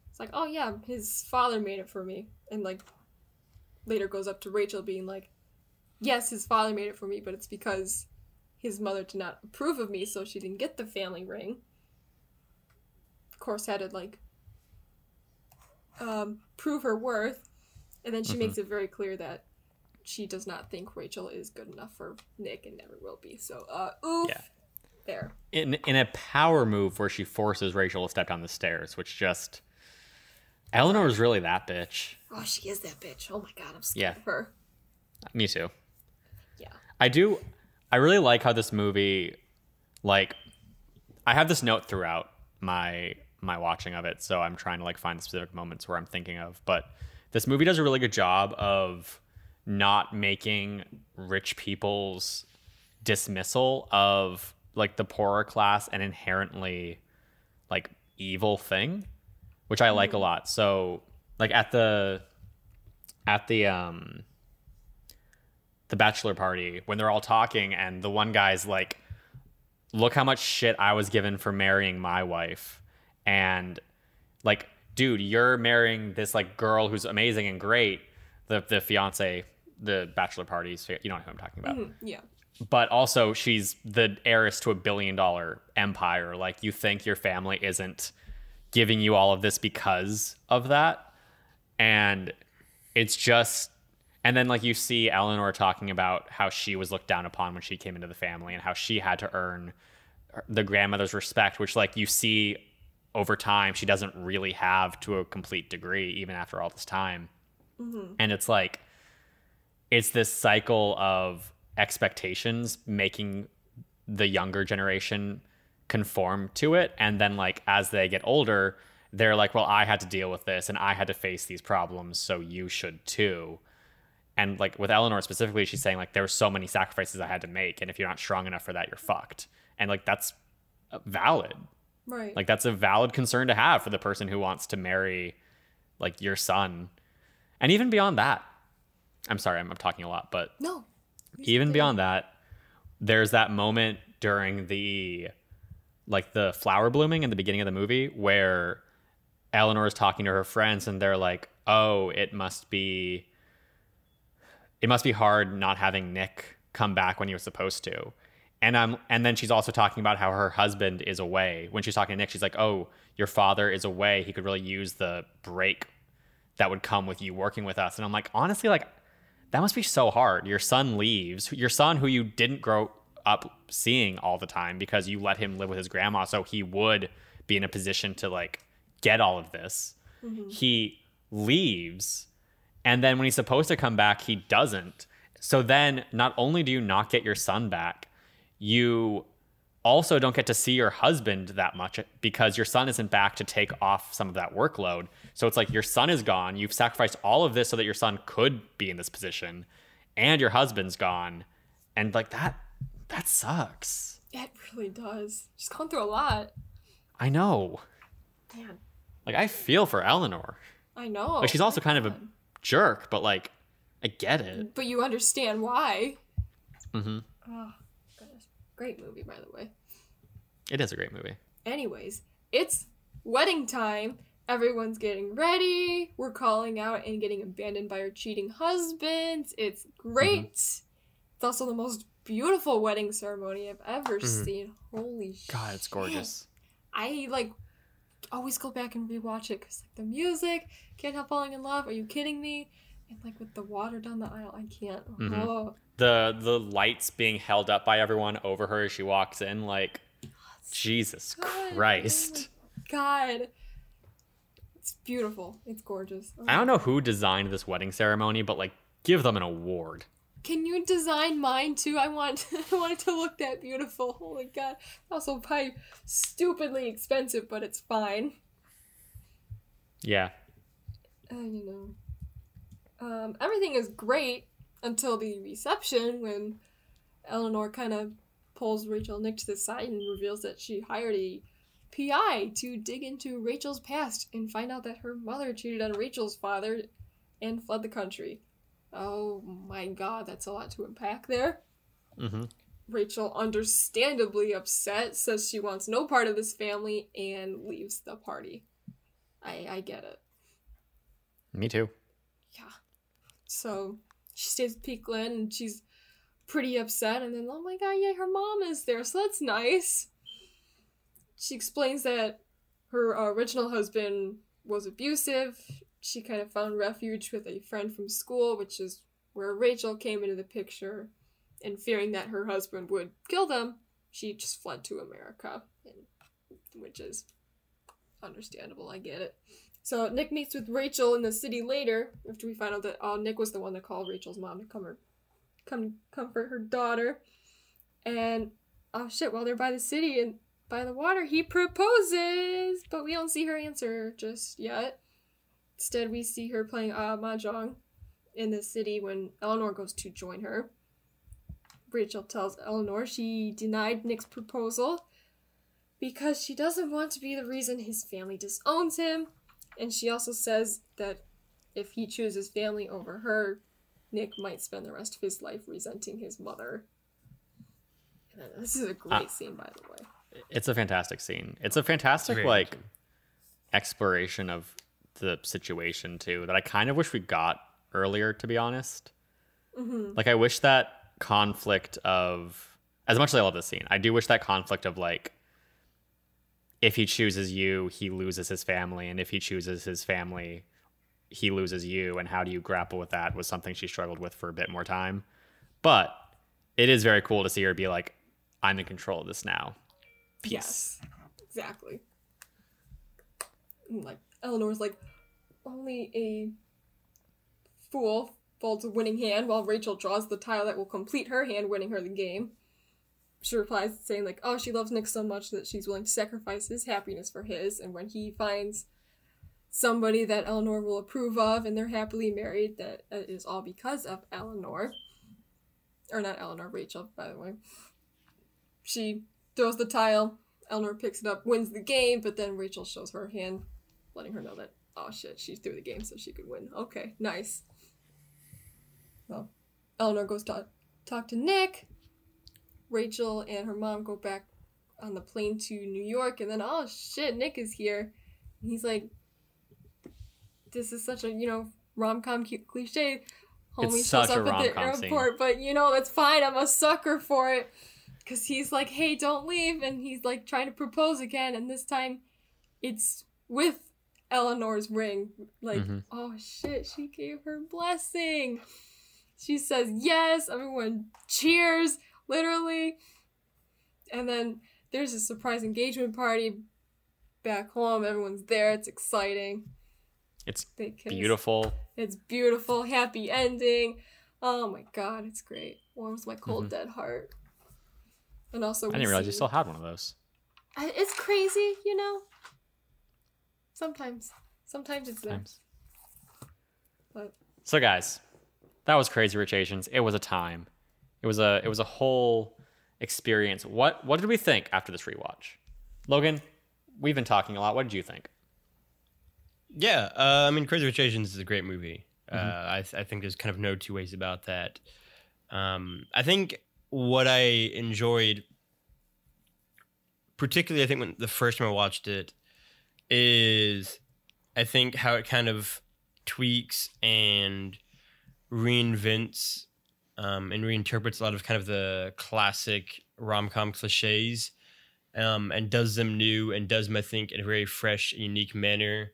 it's like, oh yeah, his father made it for me. And, like, later goes up to Rachel being like, yes, his father made it for me, but it's because his mother did not approve of me, so she didn't get the family ring. Of course, had to, like, prove her worth. And then she makes it very clear that she does not think Rachel is good enough for Nick and never will be. So, oof. Yeah. There. In a power move where she forces Rachel to step down the stairs, which just... Eleanor is really that bitch. Oh, she is that bitch. Oh my god, I'm scared of her. Me too. Yeah. I really like how this movie, like, I have this note throughout my watching of it, so I'm trying to, like, find the specific moments where I'm thinking of, but this movie does a really good job of not making rich people's dismissal of, like, the poorer class an inherently, like, evil thing, which I like a lot. So, like, at the bachelor party, when they're all talking and the one guy's like, look how much shit I was given for marrying my wife. And, like, dude, you're marrying this, like, girl who's amazing and great. The fiance, the bachelor parties, you know who I'm talking about. Yeah. But also, she's the heiress to $1 billion empire. Like, you think your family isn't giving you all of this because of that? And it's just... And then, like, you see Eleanor talking about how she was looked down upon when she came into the family and how she had to earn the grandmother's respect, which, like, you see over time she doesn't really have to a complete degree, even after all this time. And it's like, it's this cycle of expectations making the younger generation conform to it. And then, like, as they get older, they're like, well, I had to deal with this and I had to face these problems, so you should too. And, like, with Eleanor specifically, she's saying, like, there were so many sacrifices I had to make, and if you're not strong enough for that, you're fucked. And, like, that's valid. Right. Like, that's a valid concern to have for the person who wants to marry, like, your son. And even beyond that, I'm sorry, I'm talking a lot, but no. Even beyond that, there's that moment during the, like, the flower blooming in the beginning of the movie where Eleanor is talking to her friends and they're like, oh, it must be hard not having Nick come back when he was supposed to. And then she's also talking about how her husband is away. When she's talking to Nick, she's like, oh, your father is away. He could really use the break that would come with you working with us. And I'm like, honestly, like, that must be so hard. Your son leaves. Your son, who you didn't grow up seeing all the time because you let him live with his grandma, so he would be in a position to, like, get all of this. He leaves. And then when he's supposed to come back, he doesn't. So then not only do you not get your son back, you also don't get to see your husband that much because your son isn't back to take off some of that workload. So it's like your son is gone. You've sacrificed all of this so that your son could be in this position, and your husband's gone. And, like, that sucks. It really does. She's gone through a lot. I know. Man. Like, I feel for Eleanor. I know. Like, she's also kind of a jerk, but, like, I get it. But you understand why. Mm-hmm. Oh, goodness. Great movie, by the way. It is a great movie. Anyways, it's wedding time. Everyone's getting ready. We're calling out and getting abandoned by our cheating husbands. It's great. It's also the most beautiful wedding ceremony I've ever seen. Holy shit. God, it's gorgeous. I, like, always go back and rewatch it because, like, the music, Can't Help Falling in Love, Are You Kidding Me? And, like, with the water down the aisle, I can't. Oh. The lights being held up by everyone over her as she walks in, like, Jesus Christ. Oh God. It's beautiful. It's gorgeous. Oh. I don't know who designed this wedding ceremony, but, like, give them an award. Can you design mine too? I want it to look that beautiful. Holy God. Also probably stupidly expensive, but it's fine. Yeah. Everything is great. until the reception when Eleanor kind of pulls Rachel and Nick to the side and reveals that she hired a PI to dig into Rachel's past and find out that her mother cheated on Rachel's father and fled the country. Oh my god, that's a lot to unpack there. Mm-hmm. Rachel, understandably upset, says she wants no part of this family and leaves the party. I get it. Me too. Yeah. So she stays with Pete Glenn and she's pretty upset, and then, oh my god, yeah, her mom is there, so that's nice. She explains that her original husband was abusive. She kind of found refuge with a friend from school, which is where Rachel came into the picture. And fearing that her husband would kill them, she just fled to America, which is understandable, I get it. So Nick meets with Rachel in the city later, after we find out that Nick was the one that called Rachel's mom to come comfort her daughter. And, oh shit, while they're by the city and by the water, he proposes! But we don't see her answer just yet. Instead, we see her playing mahjong in the city when Eleanor goes to join her. Rachel tells Eleanor she denied Nick's proposal because she doesn't want to be the reason his family disowns him. And she also says that if he chooses family over her, Nick might spend the rest of his life resenting his mother. And this is a great scene, by the way. It's a fantastic scene. It's a fantastic, like, exploration of the situation, too, that I kind of wish we got earlier, to be honest. Mm-hmm. Like, I wish that conflict of, as much as I love this scene, I do wish that conflict of, like, if he chooses you, he loses his family, and if he chooses his family, he loses you, and how do you grapple with that was something she struggled with for a bit more time. But it is very cool to see her be like, I'm in control of this now. Peace. Yes, exactly. And, like, Eleanor's like, only a fool folds a winning hand while Rachel draws the tile that will complete her hand, winning her the game. She replies saying, like, oh, she loves Nick so much that she's willing to sacrifice his happiness for his, and when he finds somebody that Eleanor will approve of and they're happily married, that it is all because of Eleanor. Or not Eleanor, Rachel, by the way. She throws the tile, Eleanor picks it up, wins the game, but then Rachel shows her hand, letting her know that, oh shit, she threw the game so she could win. Okay, nice. Well, Eleanor goes to talk to Nick. Rachel and her mom go back on the plane to New York, and then, oh shit, Nick is here. And he's like, this is such a, rom-com cliche. Homie It's shows such a up at the rom-com airport, but, that's fine. I'm a sucker for it. Because he's like, hey, don't leave. And he's like trying to propose again. And this time it's with Eleanor's ring. Like, oh shit, she gave her blessing. She says yes. Everyone cheers, literally. And then there's a surprise engagement party back home. Everyone's there. It's exciting. It's beautiful. It's beautiful. Happy ending. Oh my god, it's great. Warms my cold, dead heart. And also, I didn't realize you still had one of those. It's crazy, Sometimes it's there. But so, guys, that was Crazy Rich Asians. It was a time. It was a whole experience. What did we think after this rewatch? Logan, we've been talking a lot. What did you think? Yeah, Crazy Rich Asians is a great movie. I think there's kind of no two ways about that. I think what I enjoyed, particularly I think when the first time I watched it, is I think how it kind of tweaks and reinvents and reinterprets a lot of kind of the classic rom-com cliches and does them new and does them, I think, in a very fresh, unique manner.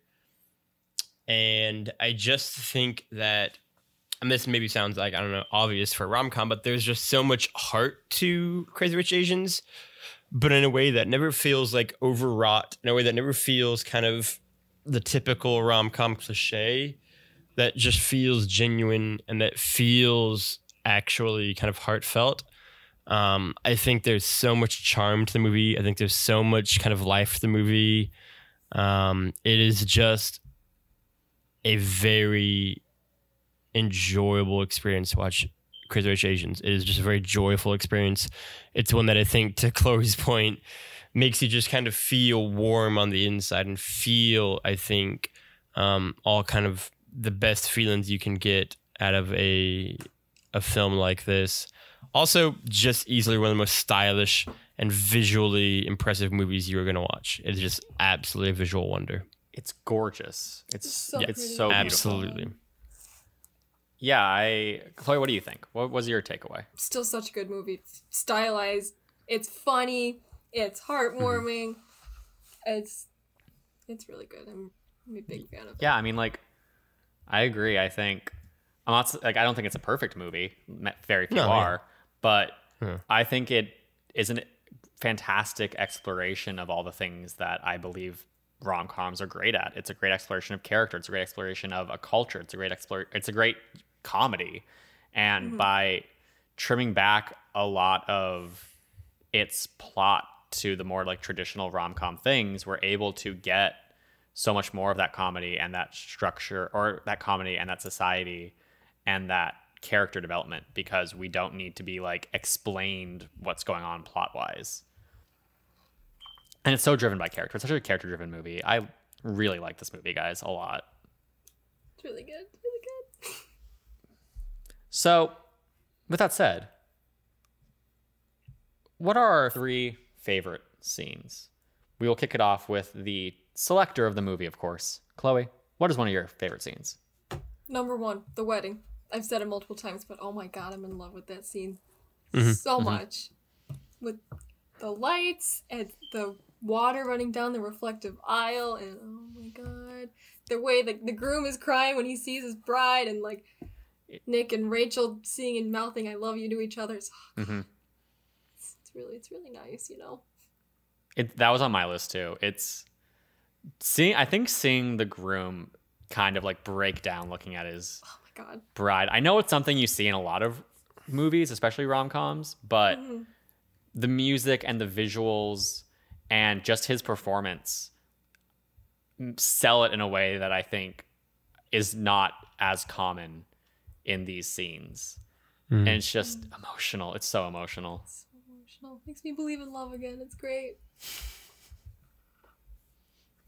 And I just think that, and this maybe sounds like, I don't know, obvious for a rom-com, but there's just so much heart to Crazy Rich Asians, but in a way that never feels like overwrought, in a way that never feels kind of the typical rom-com cliche, that just feels genuine and that feels actually kind of heartfelt. I think there's so much charm to the movie. I think there's so much kind of life to the movie. It is just a very enjoyable experience to watch Crazy Rich Asians. It is just a very joyful experience. It's one that I think, to Chloe's point, makes you just kind of feel warm on the inside and feel, I think, all kind of the best feelings you can get out of a film like this. Also, just easily one of the most stylish and visually impressive movies you're going to watch. It's just absolutely a visual wonder. It's gorgeous. It's so beautiful. Absolutely. Yeah, Chloe, what do you think? What was your takeaway? Still such a good movie. It's stylized. It's funny. It's heartwarming. It's really good. I'm a big fan of it. Yeah, I mean, like, I agree. I think I'm not like I don't think it's a perfect movie. Very few are, but I think it is a fantastic exploration of all the things that I believe rom-coms are great at. It's a great exploration of character. It's a great exploration of a culture. It's a great comedy, and by trimming back a lot of its plot to the more like traditional rom-com things, we're able to get so much more of that comedy and that structure, or that comedy and that society and that character development, because we don't need to be like explained what's going on plot-wise. And it's so driven by character. It's such a character-driven movie. I really like this movie, guys, a lot. It's really good. Really good. So, with that said, what are our 3 favorite scenes? We will kick it off with the selector of the movie, of course. Chloe, what is one of your favorite scenes? Number 1, the wedding. I've said it multiple times, but oh my god, I'm in love with that scene so much. With the lights and the water running down the reflective aisle, and oh my god, the way the groom is crying when he sees his bride, and like Nick and Rachel seeing and mouthing "I love you" to each other. It's really nice, you know. That was on my list too. I think seeing the groom kind of like break down looking at his bride. I know it's something you see in a lot of movies, especially rom-coms, but the music and the visuals and just his performance sell it in a way that I think is not as common in these scenes. And it's just emotional. It's so emotional. It's so emotional. Makes me believe in love again. It's great.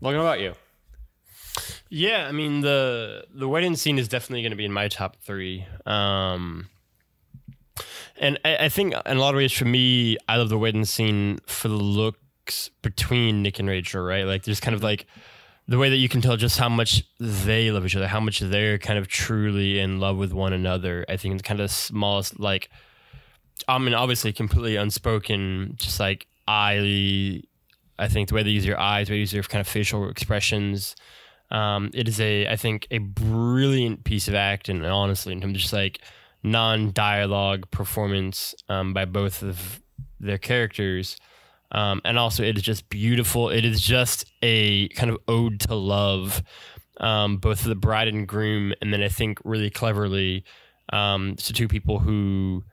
Logan, what about you? Yeah, I mean, the wedding scene is definitely going to be in my top 3. And I think in a lot of ways for me, I love the wedding scene for the looks between Nick and Rachel, right? Like there's kind of like the way that you can tell just how much they love each other, how much they're kind of truly in love with one another. I think it's kind of the smallest, like, I mean, obviously completely unspoken, just like I think the way they use your eyes, the way they use your kind of facial expressions. It is I think a brilliant piece of acting, honestly, in terms of just like non-dialogue performance by both of their characters. And also it is just beautiful. It is just a kind of ode to love, both of the bride and groom. And then I think really cleverly, to 2 people who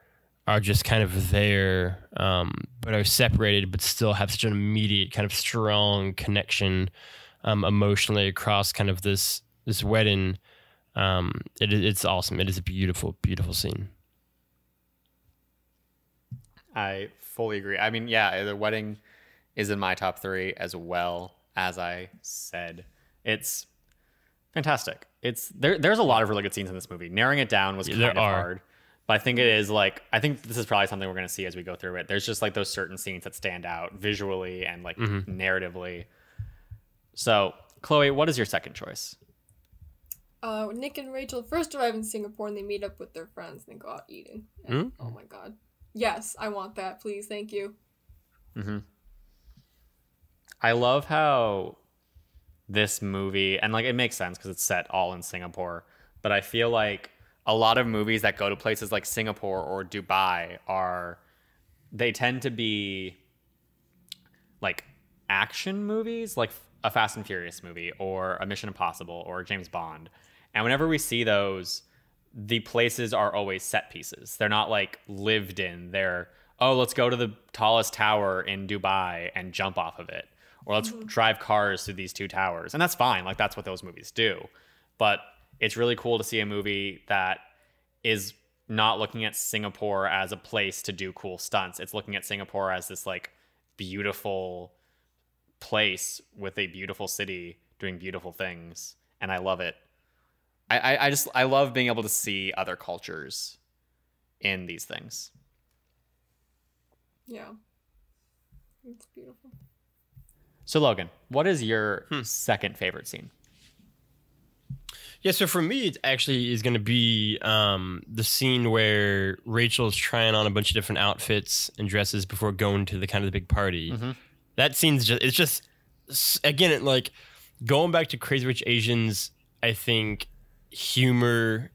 are just kind of there, but are separated, but still have such an immediate kind of strong connection emotionally across kind of this wedding. It's awesome. It is a beautiful, beautiful scene. I fully agree. I mean, yeah, the wedding is in my top 3 as well. As I said, it's fantastic. There's a lot of really good scenes in this movie. Narrowing it down was kind of hard, but I think it is like, I think this is probably something we're going to see as we go through it. There's just like those certain scenes that stand out visually and like narratively. So, Chloe, what is your second choice? Nick and Rachel first arrive in Singapore and they meet up with their friends and they go out eating. And, oh my god. Yes, I want that, please. Thank you. I love how this movie, and like it makes sense because it's set all in Singapore, but I feel like a lot of movies that go to places like Singapore or Dubai they tend to be like action movies, like a Fast and Furious movie or a Mission Impossible or a James Bond. And whenever we see those, the places are always set pieces. They're not like lived in. They're, oh, let's go to the tallest tower in Dubai and jump off of it. Or let's drive cars through these 2 towers. And that's fine. Like that's what those movies do. But it's really cool to see a movie that is not looking at Singapore as a place to do cool stunts. It's looking at Singapore as this like beautiful place with a beautiful city doing beautiful things, and I love it. I love being able to see other cultures in these things. Yeah. It's beautiful. So Logan, what is your second favorite scene? Yeah, so for me, it actually is going to be the scene where Rachel's trying on a bunch of different outfits and dresses before going to the kind of the big party. Mm-hmm. That scene's just again, it, like going back to Crazy Rich Asians, I think humor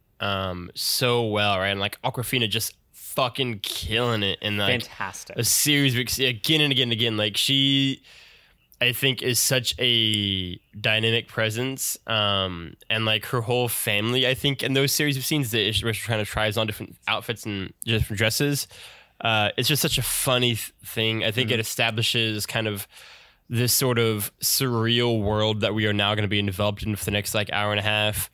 so well, right? And like Awkwafina just fucking killing it in like Fantastic. a series again and again and again. Like she, I think, is such a dynamic presence, and like her whole family, I think, in those series of scenes that she's trying to try on different outfits and different dresses, it's just such a funny thing. I think it establishes kind of this sort of surreal world that we are now going to be developed in for the next like hour and a half.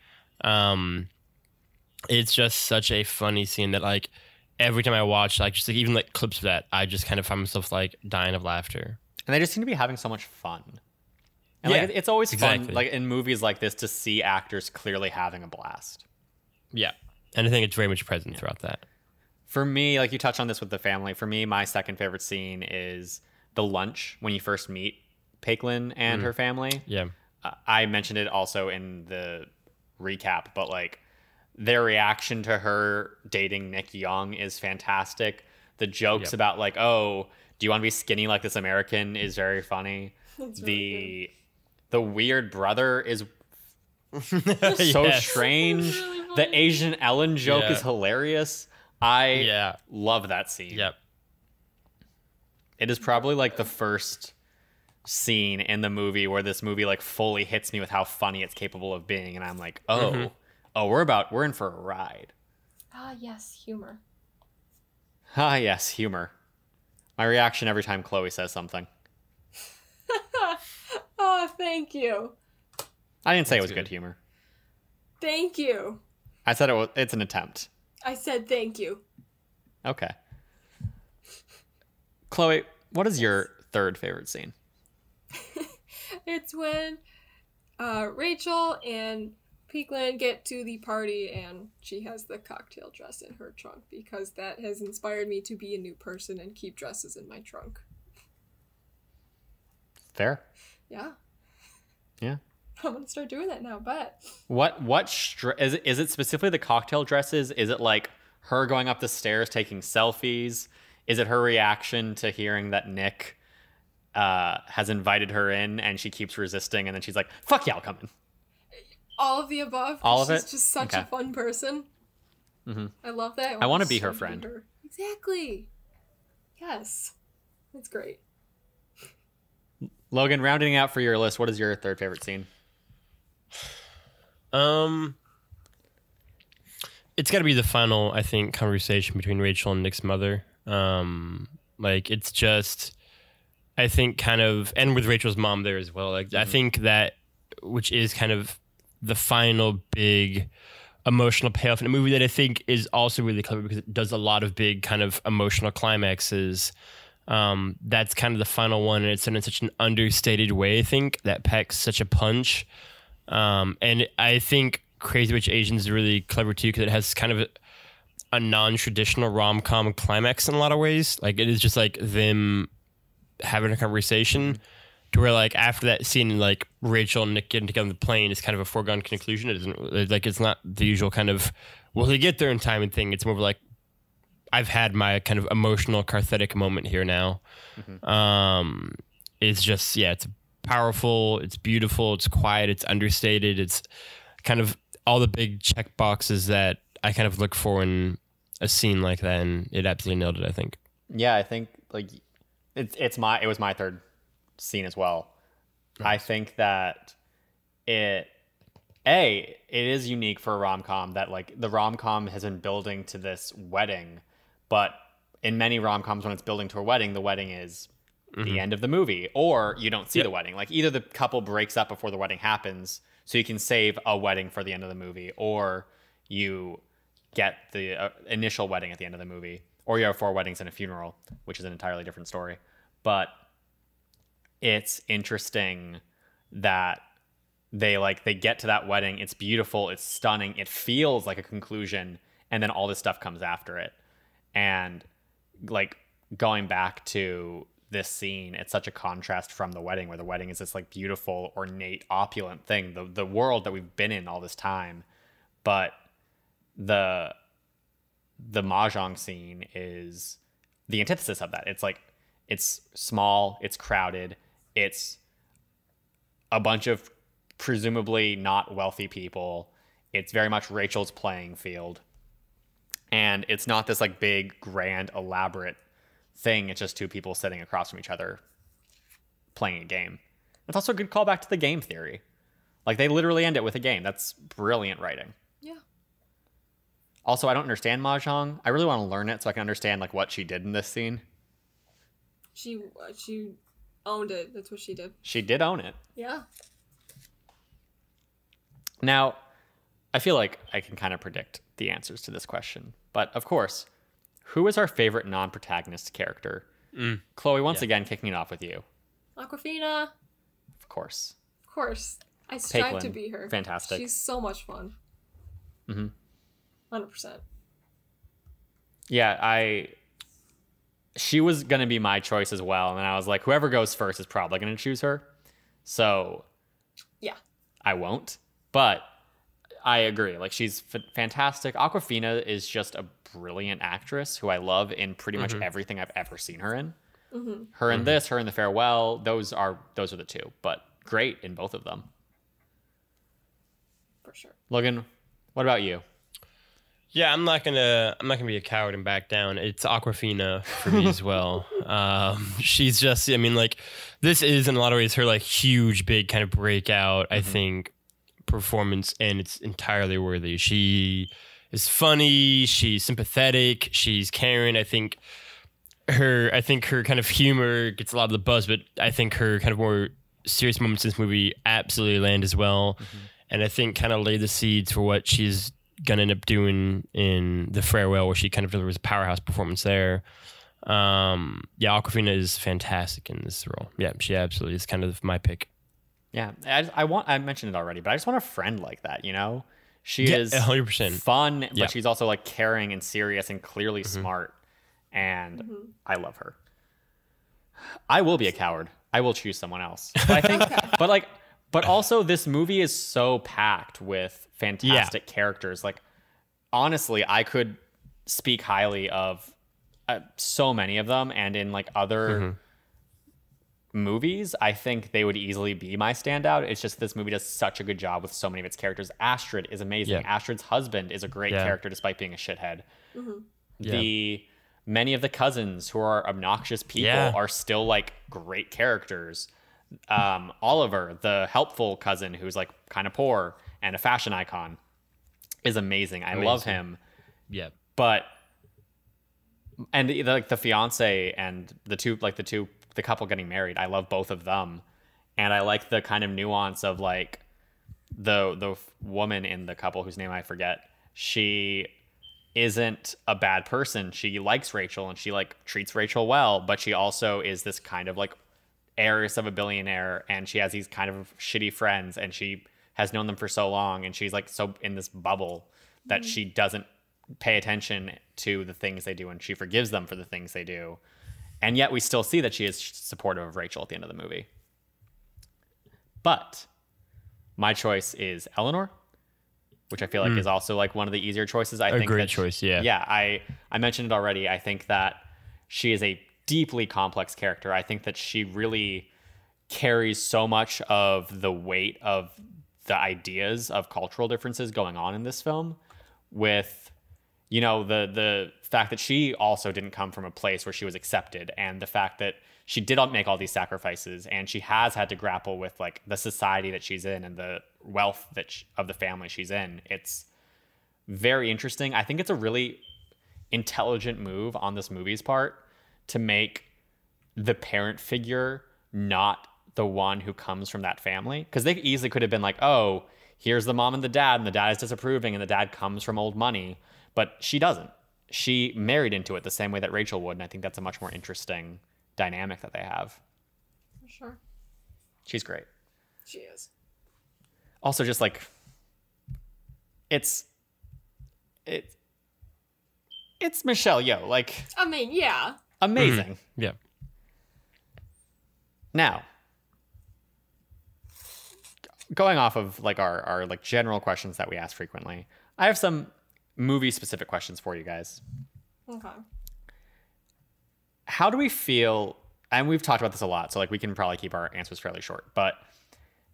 It's just such a funny scene that like every time I watch, like just like even like clips of that, I just kind of find myself like dying of laughter. And they just seem to be having so much fun. And Yeah, like, it's always exactly. fun, like in movies like this, to see actors clearly having a blast. Yeah. And I think it's very much present throughout that. For me, like you touched on this with the family, for me, my second favorite scene is the lunch when you first meet Peiklin and her family. Yeah. I mentioned it also in the recap, but like their reaction to her dating Nick Young is fantastic. The jokes about like, oh, do you want to be skinny like this American is very funny. That's really The weird brother is so Yes. strange. Really funny. The Asian Ellen joke Yeah. is hilarious. I Yeah. love that scene. Yep. It is probably like the first scene in the movie where this movie like fully hits me with how funny it's capable of being, and I'm like, oh, we're in for a ride. Ah, yes, humor. Ah, yes, humor. My reaction every time Chloe says something. Oh, thank you. I didn't say it was That's good good. humor. Thank you. I said it's an attempt. I said thank you. Okay. Chloe, what is your third favorite scene? It's when Rachel and Peaklin get to the party and she has the cocktail dress in her trunk because that has inspired me to be a new person and keep dresses in my trunk. Fair. Yeah. Yeah. I'm gonna start doing that now, but Is it specifically the cocktail dresses? Is it like her going up the stairs taking selfies? Is it her reaction to hearing that Nick has invited her in and she keeps resisting, and then she's like, fuck yeah, I'll come in? all of the above. All of she's it? just such Okay. a fun person. Mm-hmm. I love that. I wanna to be her so friend. her. Exactly. Yes. That's great. Logan, rounding out for your list, what is your third favorite scene? It's got to be the final, I think, conversation between Rachel and Nick's mother. Like it's just, I think, kind of, and with Rachel's mom there as well. Like I think that, which is kind of the final big emotional payoff in a movie that I think is also really clever because it does a lot of big kind of emotional climaxes. That's kind of the final one, and it's done in such an understated way, I think, that packs such a punch. And I think Crazy Rich Asians is really clever too because it has kind of a non-traditional rom-com climax in a lot of ways. Like it is just like them having a conversation to where like after that scene, like Rachel and Nick getting together on the plane is kind of a foregone conclusion. It isn't like, it's not the usual kind of, will he get there in time and thing. It's more of like, I've had my kind of emotional cathartic moment here now. It's just, yeah, it's powerful, it's beautiful, it's quiet, it's understated, it's kind of all the big check boxes that I kind of look for in a scene like that, and it absolutely nailed it, I think. Yeah, I think like it was my third scene as well. I think that it is unique for a rom-com that like the rom-com has been building to this wedding, but in many rom-coms when it's building to a wedding, the wedding is the end of the movie, or you don't see the wedding. Like either the couple breaks up before the wedding happens, So you can save a wedding for the end of the movie, or you get the initial wedding at the end of the movie, or you have 4 weddings and a funeral, which is an entirely different story. But it's interesting that they get to that wedding. It's beautiful. It's stunning. It feels like a conclusion. And then all this stuff comes after it. And like going back to this scene, it's such a contrast from the wedding, where the wedding is this like beautiful, ornate, opulent thing, the world that we've been in all this time. But the mahjong scene is the antithesis of that. It's like, it's small, it's crowded, it's a bunch of presumably not wealthy people. It's very much Rachel's playing field. And it's not this like big, grand, elaborate thing. It's just 2 people sitting across from each other playing a game. It's also a good callback to the game theory. Like, they literally end it with a game. That's brilliant writing. Yeah. Also, I don't understand mahjong. I really want to learn it so I can understand like what she did in this scene. She owned it. That's what she did. She did own it. Yeah. Now, I feel like I can kind of predict the answers to this question. But of course, who is our favorite non-protagonist character? Chloe, once again, kicking it off with you. Awkwafina. Of course. Of course. I strive to Paislin, be her. fantastic. She's so much fun. 100%. Yeah, she was going to be my choice as well. And I was like, whoever goes first is probably going to choose her. So Yeah. I won't. But I agree. Like, she's fantastic. Awkwafina is just a brilliant actress who I love in pretty much everything I've ever seen her in. Her in this, her in The Farewell. Those are the 2. But great in both of them. For sure. Logan, what about you? Yeah, I'm not gonna be a coward and back down. It's Awkwafina for me as well. She's just, I mean, like, this is in a lot of ways her like huge, big kind of breakout, I think, performance, and it's entirely worthy. She is funny, she's sympathetic, she's caring. I think her kind of humor gets a lot of the buzz, but I think her kind of more serious moments in this movie absolutely land as well. And I think kind of lay the seeds for what she's gonna end up doing in The Farewell, where she kind of delivers a powerhouse performance there. Awkwafina is fantastic in this role. Yeah, she absolutely is kind of my pick. Yeah, I mentioned it already, but I just want a friend like that, you know? She is 100%. fun, but she's also like caring and serious and clearly smart. And I love her. I will be a coward. I will choose someone else. But I think, but also this movie is so packed with fantastic characters. Like, honestly, I could speak highly of so many of them, and in like other movies, I think they would easily be my standout. It's just this movie does such a good job with so many of its characters. Astrid is amazing. Astrid's husband is a great character despite being a shithead. Many of the cousins who are obnoxious people are still like great characters. Oliver, the helpful cousin who's like kind of poor and a fashion icon, is amazing. I love him. Yeah. But and the fiance and the couple getting married, I love both of them. And I like the kind of nuance of like the woman in the couple whose name I forget. She isn't a bad person. She likes Rachel and she like treats Rachel well, but she also is this kind of like heiress of a billionaire, and she has these kind of shitty friends, and she has known them for so long, and she's like so in this bubble that she doesn't pay attention to the things they do, and she forgives them for the things they do. And yet we still see that she is supportive of Rachel at the end of the movie. But my choice is Eleanor, which I feel like is also like one of the easier choices. I think great choice, yeah. Yeah, I mentioned it already. I think that she is a deeply complex character. I think that she really carries so much of the weight of the ideas of cultural differences going on in this film, with, you know, the fact that she also didn't come from a place where she was accepted, and the fact that she did make all these sacrifices, and she has had to grapple with like the society that she's in and the wealth of the family she's in. It's very interesting. I think it's a really intelligent move on this movie's part to make the parent figure not the one who comes from that family, because they easily could have been like, oh, here's the mom and the dad is disapproving and the dad comes from old money, but she doesn't. She married into it the same way that Rachel would, and I think that's a much more interesting dynamic that they have. For sure. She's great. She is. Also, just like it's Michelle Yeoh, like, I mean, yeah. amazing. Mm-hmm. Yeah. Now, going off of like our like general questions that we ask frequently, I have some movie specific questions for you guys. Okay. How do we feel, and we've talked about this a lot, so like we can probably keep our answers fairly short, but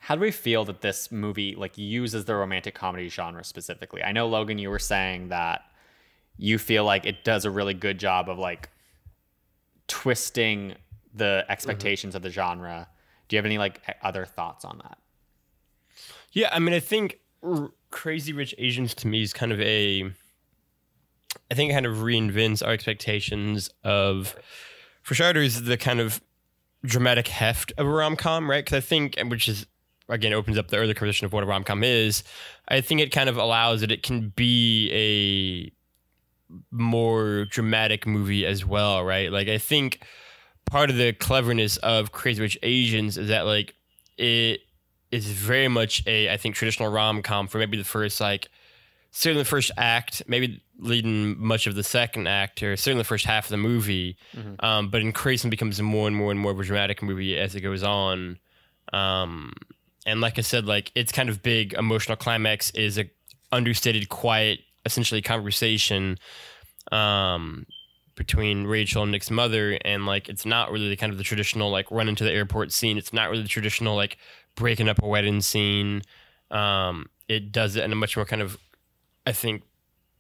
how do we feel that this movie like uses the romantic comedy genre specifically? I know, Logan, you were saying that you feel like it does a really good job of like twisting the expectations of the genre. Do you have any like other thoughts on that? Yeah, I mean, I think Crazy Rich Asians to me is kind of I think it kind of reinvents our expectations of, for starters, the kind of dramatic heft of a rom-com, right? Because I think, which is, again, opens up the earlier conversation of what a rom-com is. I think it kind of allows that it can be a more dramatic movie as well, right? Like, I think part of the cleverness of Crazy Rich Asians is that, like, it is very much I think, traditional rom-com for maybe the first, like, certainly the first act, maybe leading much of the second act, or certainly the first half of the movie. Mm-hmm. But increasingly becomes more and more and more of a dramatic movie as it goes on. And like I said, like, its kind of big emotional climax is a understated, quiet, essentially conversation between Rachel and Nick's mother, and like it's not really the kind of the traditional like run into the airport scene. It's not really the traditional like breaking up a wedding scene. It does it in a much more kind of, I think,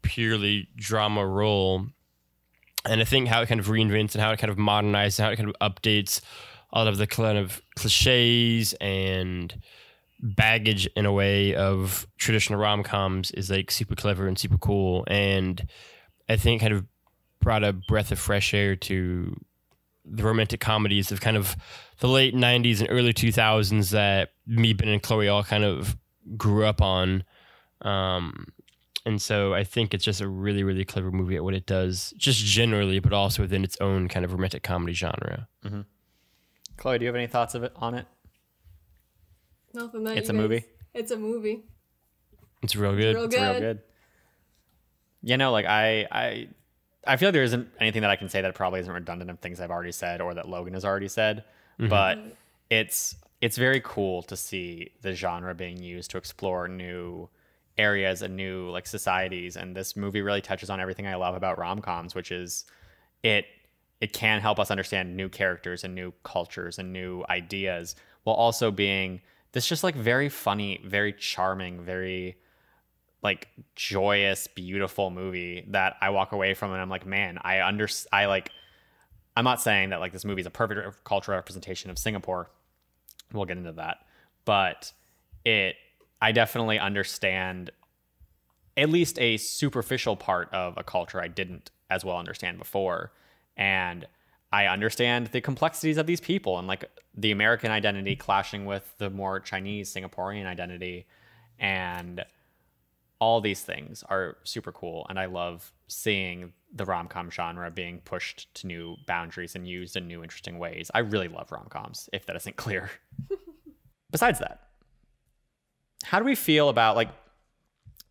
purely drama role. And I think how it kind of reinvents and how it kind of modernizes and how it kind of updates all of the kind of cliches and baggage in a way of traditional rom-coms is like super clever and super cool. And I think kind of brought a breath of fresh air to the romantic comedies of kind of the late 90s and early 2000s that me, Ben, and Chloe all kind of grew up on. And so I think it's just a really, really clever movie at what it does, just generally, but also within its own kind of romantic comedy genre. Mm-hmm. Chloe, do you have any thoughts on it? Nothing that it's a movie. It's a movie. It's real good. It's real good. You know, like I feel like there isn't anything that I can say that probably isn't redundant of things I've already said or that Logan has already said. Mm-hmm. But it's very cool to see the genre being used to explore new areas and new like societies. And this movie really touches on everything I love about rom-coms, which is it can help us understand new characters and new cultures and new ideas, while also being this just like very funny, very charming, very like joyous, beautiful movie that I walk away from and I'm like, man, I'm not saying that like this movie is a perfect cultural representation of Singapore. We'll get into that, but I definitely understand at least a superficial part of a culture I didn't as well understand before. And I understand the complexities of these people and like the American identity clashing with the more Chinese Singaporean identity, and all these things are super cool. And I love seeing the rom-com genre being pushed to new boundaries and used in new interesting ways. I really love rom-coms, if that isn't clear. Besides that, how do we feel about, like,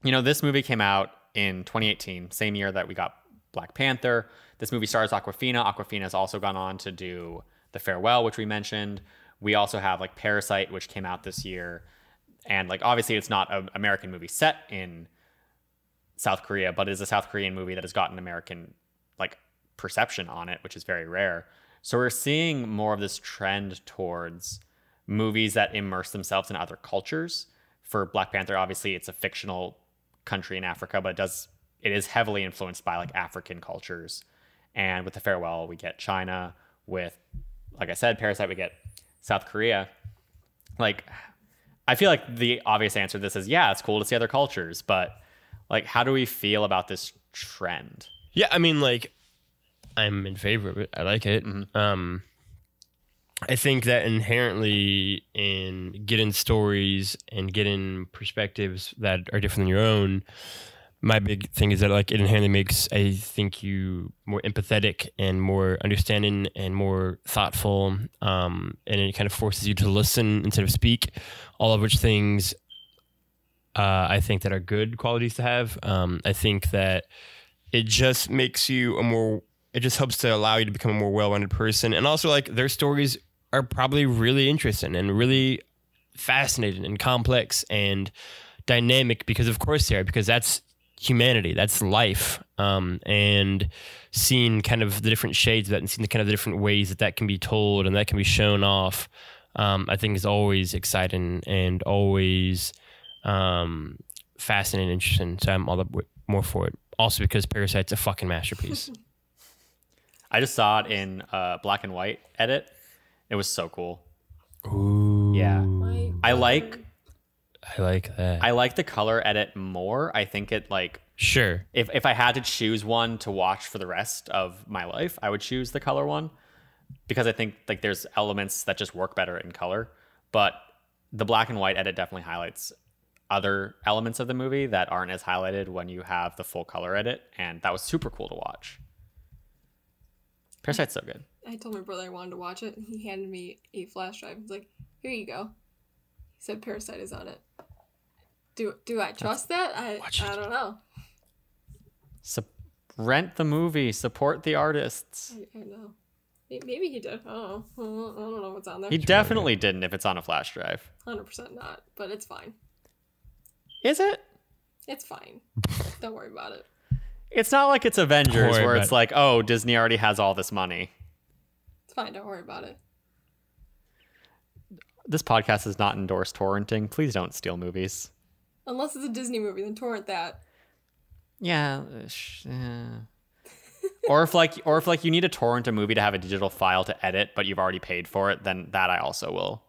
you know, this movie came out in 2018, same year that we got Black Panther. This movie stars Awkwafina. Awkwafina has also gone on to do The Farewell, which we mentioned. We also have like Parasite, which came out this year. And like, obviously it's not an American movie set in South Korea, but it is a South Korean movie that has gotten American like perception on it, which is very rare. So we're seeing more of this trend towards movies that immerse themselves in other cultures. For Black Panther, obviously it's a fictional country in Africa, but it is heavily influenced by like African cultures. And with The Farewell, we get China. With, like I said, Parasite, we get South Korea. Like, I feel like the obvious answer to this is, yeah, it's cool to see other cultures, but like, how do we feel about this trend? Yeah, I mean, like, I'm in favor of it. I like it. Mm-hmm. I think that inherently in getting stories and getting perspectives that are different than your own, my big thing is that like it inherently makes, I think, you more empathetic and more understanding and more thoughtful, and it kind of forces you to listen instead of speak, all of which things I think that are good qualities to have. I think that it just makes you it just helps to allow you to become a more well-rounded person. And also, like, their stories are probably really interesting and really fascinating and complex and dynamic, because of course they are, because that's humanity, that's life. And seeing kind of the different shades of that and seeing the kind of the different ways that can be told and that can be shown off, I think is always exciting and always fascinating and interesting. So I'm all the more for it. Also because Parasite's a fucking masterpiece. I just saw it in black and white edit. It was so cool. Ooh. Yeah. I like that. I like the color edit more. I think it like sure. If I had to choose one to watch for the rest of my life, I would choose the color one, because I think like there's elements that just work better in color. But the black and white edit definitely highlights other elements of the movie that aren't as highlighted when you have the full color edit, and that was super cool to watch. Parasite's so good. I told my brother I wanted to watch it, and he handed me a flash drive. He's like, "Here you go." He said Parasite is on it. Do I trust that? I don't know. Rent the movie, support the artists. I know. Maybe he did. I don't know. I don't know what's on there. He definitely didn't if it's on a flash drive. 100% not, but it's fine. Is it? It's fine. Don't worry about it. It's not like it's Avengers where it's like, oh, Disney already has all this money. It's fine. Don't worry about it. This podcast does not endorse torrenting. Please don't steal movies. Unless it's a Disney movie, then torrent that. Yeah. Or if you need to torrent a movie to have a digital file to edit, but you've already paid for it, then that I also will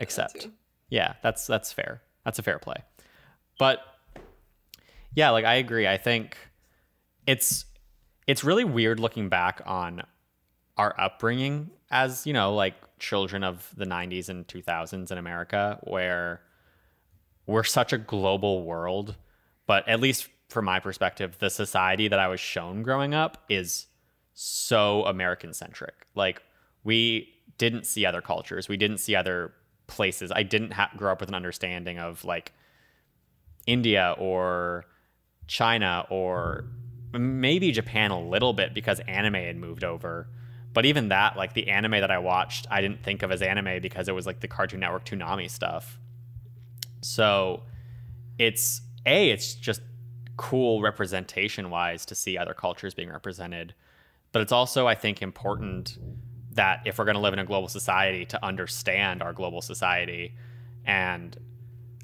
accept. Yeah, that's fair. That's a fair play. But yeah, like I agree. I think it's really weird looking back on our upbringing as, you know, like children of the 90s and 2000s in America, where we're such a global world. But at least from my perspective, the society that I was shown growing up is so American centric. Like, we didn't see other cultures. We didn't see other places. I didn't grow up with an understanding of like India or China or maybe Japan a little bit because anime had moved over. But even that, like the anime that I watched, I didn't think of as anime because it was like the Cartoon Network Toonami stuff. So it's just cool representation wise to see other cultures being represented. But it's also, I think, important that if we're going to live in a global society, to understand our global society. And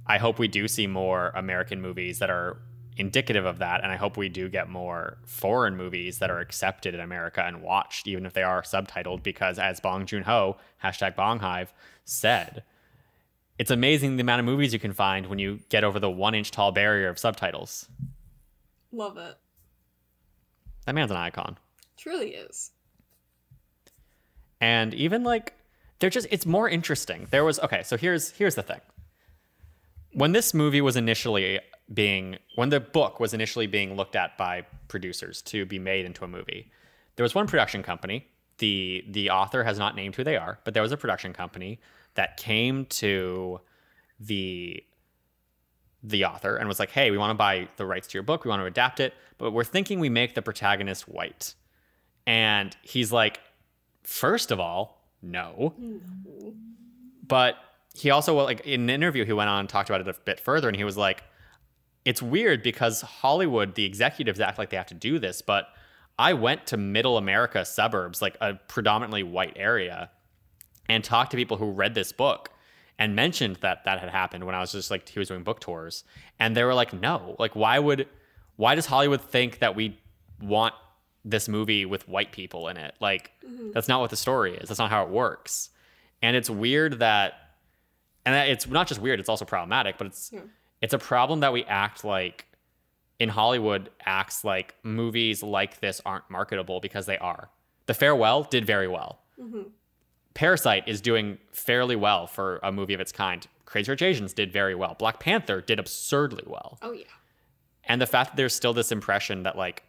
I hope we do see more American movies that are indicative of that. And I hope we do get more foreign movies that are accepted in America and watched, even if they are subtitled, because as Bong Joon-ho, #BongHive, said, it's amazing the amount of movies you can find when you get over the 1-inch tall barrier of subtitles. Love it. That man's an icon. Truly is. And even like, it's more interesting. So here's the thing. When this movie was when the book was initially being looked at by producers to be made into a movie, there was one production company. The author has not named who they are, but there was a production company that came to the author and was like, hey, we want to buy the rights to your book. We want to adapt it, but we're thinking we make the protagonist white. And he's like, first of all, no. But he also, like, in an interview, he went on and talked about it a bit further, and he was like, it's weird because Hollywood, the executives act like they have to do this, but I went to middle America suburbs, like a predominantly white area, and talked to people who read this book and mentioned that had happened when I was just like, he was doing book tours. And they were like, no, like, why does Hollywood think that we want this movie with white people in it? Like, that's not what the story is. That's not how it works. And it's weird that, and it's not just weird, it's also problematic, but it's a problem that we act like, in Hollywood acts like movies like this aren't marketable, because they are. The Farewell did very well. Parasite is doing fairly well for a movie of its kind. Crazy Rich Asians did very well. Black Panther did absurdly well. Oh, yeah. And the fact that there's still this impression that like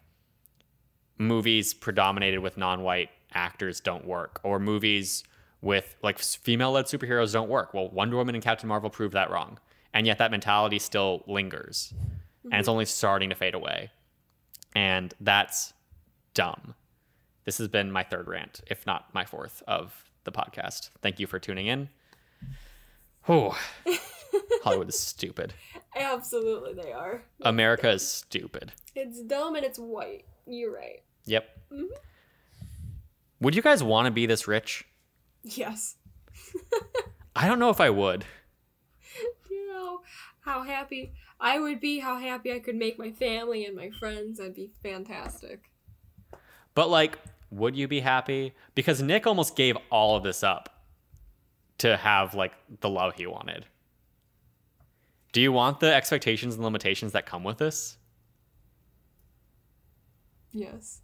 movies predominated with non-white actors don't work, or movies with like female-led superheroes don't work. Well, Wonder Woman and Captain Marvel proved that wrong. And yet that mentality still lingers. And it's only starting to fade away. And that's dumb. This has been my third rant, if not my fourth, of the podcast. Thank you for tuning in. Oh, Hollywood is stupid. Absolutely, they are. America is stupid. It's dumb and it's white. You're right. Yep. Would you guys want to be this rich? Yes. I don't know if I would. You know how happy I would be, how happy I could make my family and my friends. That'd be fantastic. But like, would you be happy? Because Nick almost gave all of this up to have like the love he wanted. Do you want the expectations and limitations that come with this? Yes.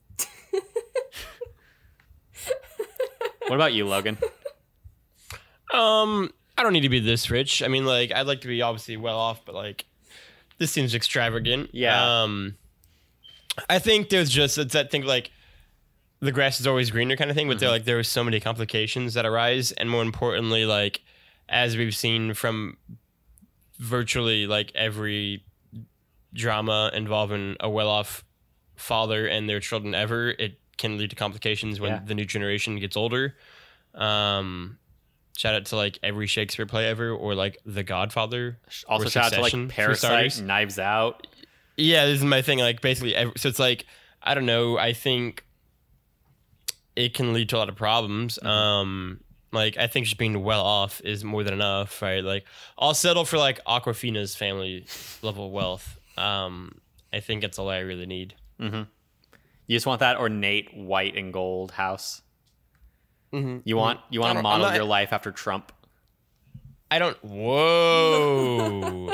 What about you, Logan? I don't need to be this rich. I mean, like, I'd like to be obviously well off, but like, this seems extravagant. Yeah. I think there's just it's that thing like the grass is always greener kind of thing, but there are so many complications that arise, and more importantly, like as we've seen from virtually like every drama involving a well-off father and their children ever, it can lead to complications when the new generation gets older. Shout out to like every Shakespeare play ever, or like The Godfather. Also shout out to like Parasite, Knives Out. Yeah, this is my thing. Like basically, so it's like, I don't know. I think it can lead to a lot of problems. Like I think just being well off is more than enough, right? Like I'll settle for like Aquafina's family level wealth. I think that's all I really need. Mm-hmm. You just want that ornate white and gold house. Mm-hmm. You want to model your life after Trump. I don't. Whoa.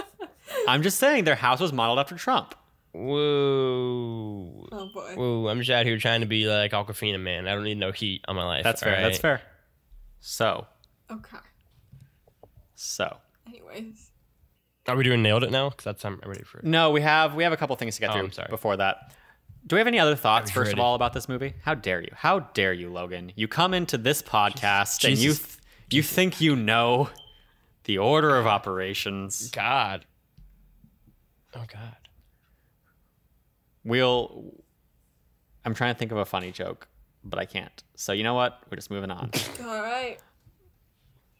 I'm just saying their house was modeled after Trump. Whoa. Oh boy. Whoa. I'm just out here trying to be like Aquafina, man. I don't need no heat on my life. That's fair. Right? That's fair. So. Okay. So. Anyways. Are we doing nailed it now? Because I'm ready for it. No, we have a couple things to get through before that. Do we have any other thoughts, first of all, about this movie? How dare you? How dare you, Logan? You come into this podcast and you think you know the order of operations. God. Oh, God. I'm trying to think of a funny joke, but I can't. So you know what? We're just moving on. All right.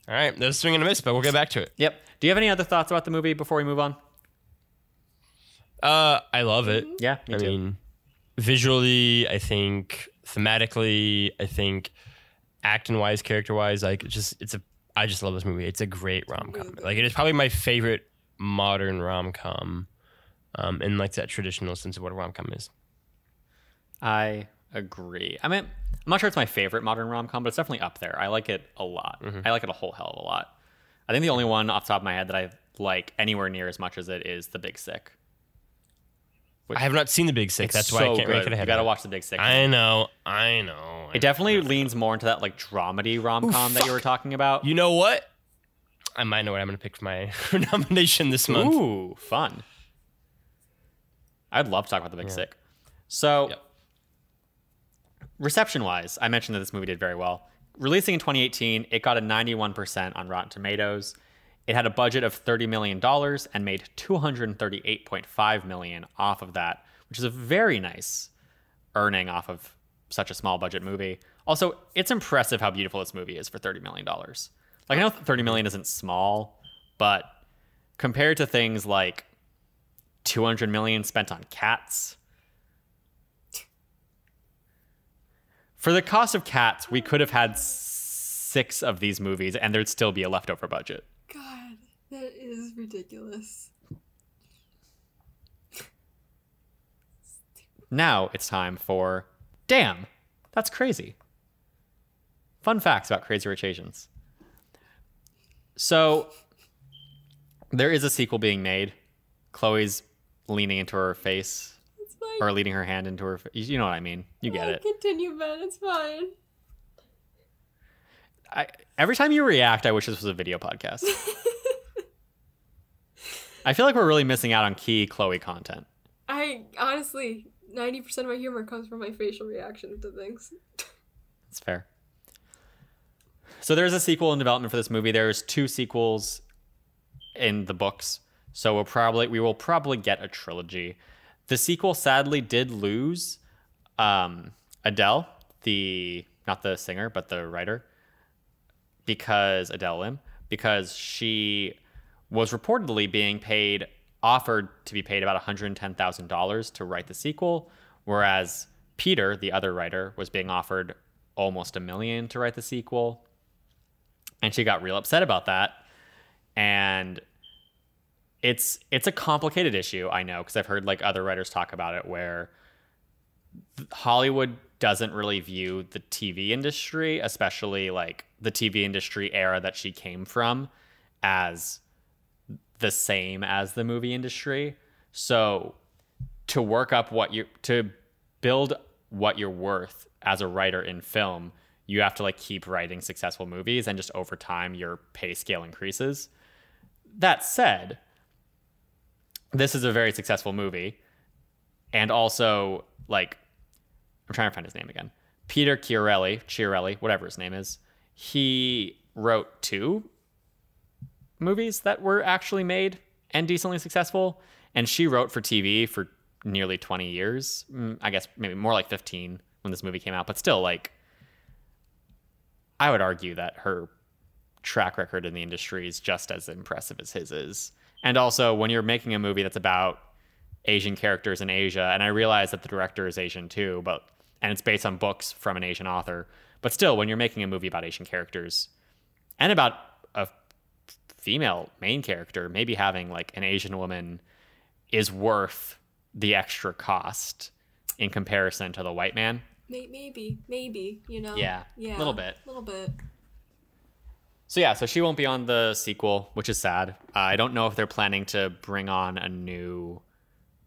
All right. There's a swing and a miss, but we'll get back to it. Yep. Do you have any other thoughts about the movie before we move on? I love it. Yeah, me too. I mean, visually, I think thematically, I think acting wise, character wise, like I just love this movie. It's a great rom-com. Like it is probably my favorite modern rom-com, in like that traditional sense of what a rom-com is. I agree. I mean, I'm not sure it's my favorite modern rom-com, but it's definitely up there. I like it a lot. I like it a whole hell of a lot. I think the only one off the top of my head that I like anywhere near as much as it is The Big Sick. I have not seen The Big Sick. That's why I can't rank it ahead. You gotta watch The Big Sick. I know. It definitely leans more into that like dramedy rom-com that you were talking about. You know what? I might know what I'm gonna pick for my nomination this month. Ooh, fun. I'd love to talk about The Big Sick. So, reception-wise, I mentioned that this movie did very well. Releasing in 2018, it got a 91% on Rotten Tomatoes. It had a budget of $30 million and made $238.5 million off of that, which is a very nice earning off of such a small budget movie. Also, it's impressive how beautiful this movie is for $30 million. Like, I know $30 million isn't small, but compared to things like $200 million spent on Cats, for the cost of Cats, we could have had 6 of these movies and there'd still be a leftover budget. God, that is ridiculous. Now it's time for Damn, That's Crazy. Fun facts about Crazy Rich Asians. So, there is a sequel being made. Chloe's leaning into her face. It's fine. Or leading her hand into her face. You know what I mean. You get it. Continue, Ben. It's fine. every time you react, I wish this was a video podcast. I feel like we're really missing out on key Chloe content. I honestly, 90% of my humor comes from my facial reaction to things. That's fair. So there's a sequel in development for this movie. There's 2 sequels in the books. So we will probably get a trilogy. The sequel sadly did lose Adele, not the singer, but the writer, Adele Lim, because she was reportedly being offered to be paid about $110,000 to write the sequel, whereas Peter, the other writer, was being offered almost $1 million to write the sequel. And she got real upset about that. And it's a complicated issue, I know, because I've heard like other writers talk about it, where Hollywood doesn't really view the TV industry, especially like the TV industry era that she came from, as the same as the movie industry. So to build what you're worth as a writer in film, you have to like keep writing successful movies, and just over time your pay scale increases. That said, this is a very successful movie. And also, like, I'm trying to find his name again. Peter Chiarelli, whatever his name is. He wrote 2 movies that were actually made and decently successful. And she wrote for TV for nearly 20 years. I guess maybe more like 15 when this movie came out. But still, like, I would argue that her track record in the industry is just as impressive as his is. And also, when you're making a movie that's about Asian characters in Asia, and I realize that the director is Asian too, and it's based on books from an Asian author, but still, when you're making a movie about Asian characters and about a female main character, maybe having like an Asian woman is worth the extra cost in comparison to the white man. Maybe, you know? Yeah, a little bit. So she won't be on the sequel, which is sad. I don't know if they're planning to bring on a new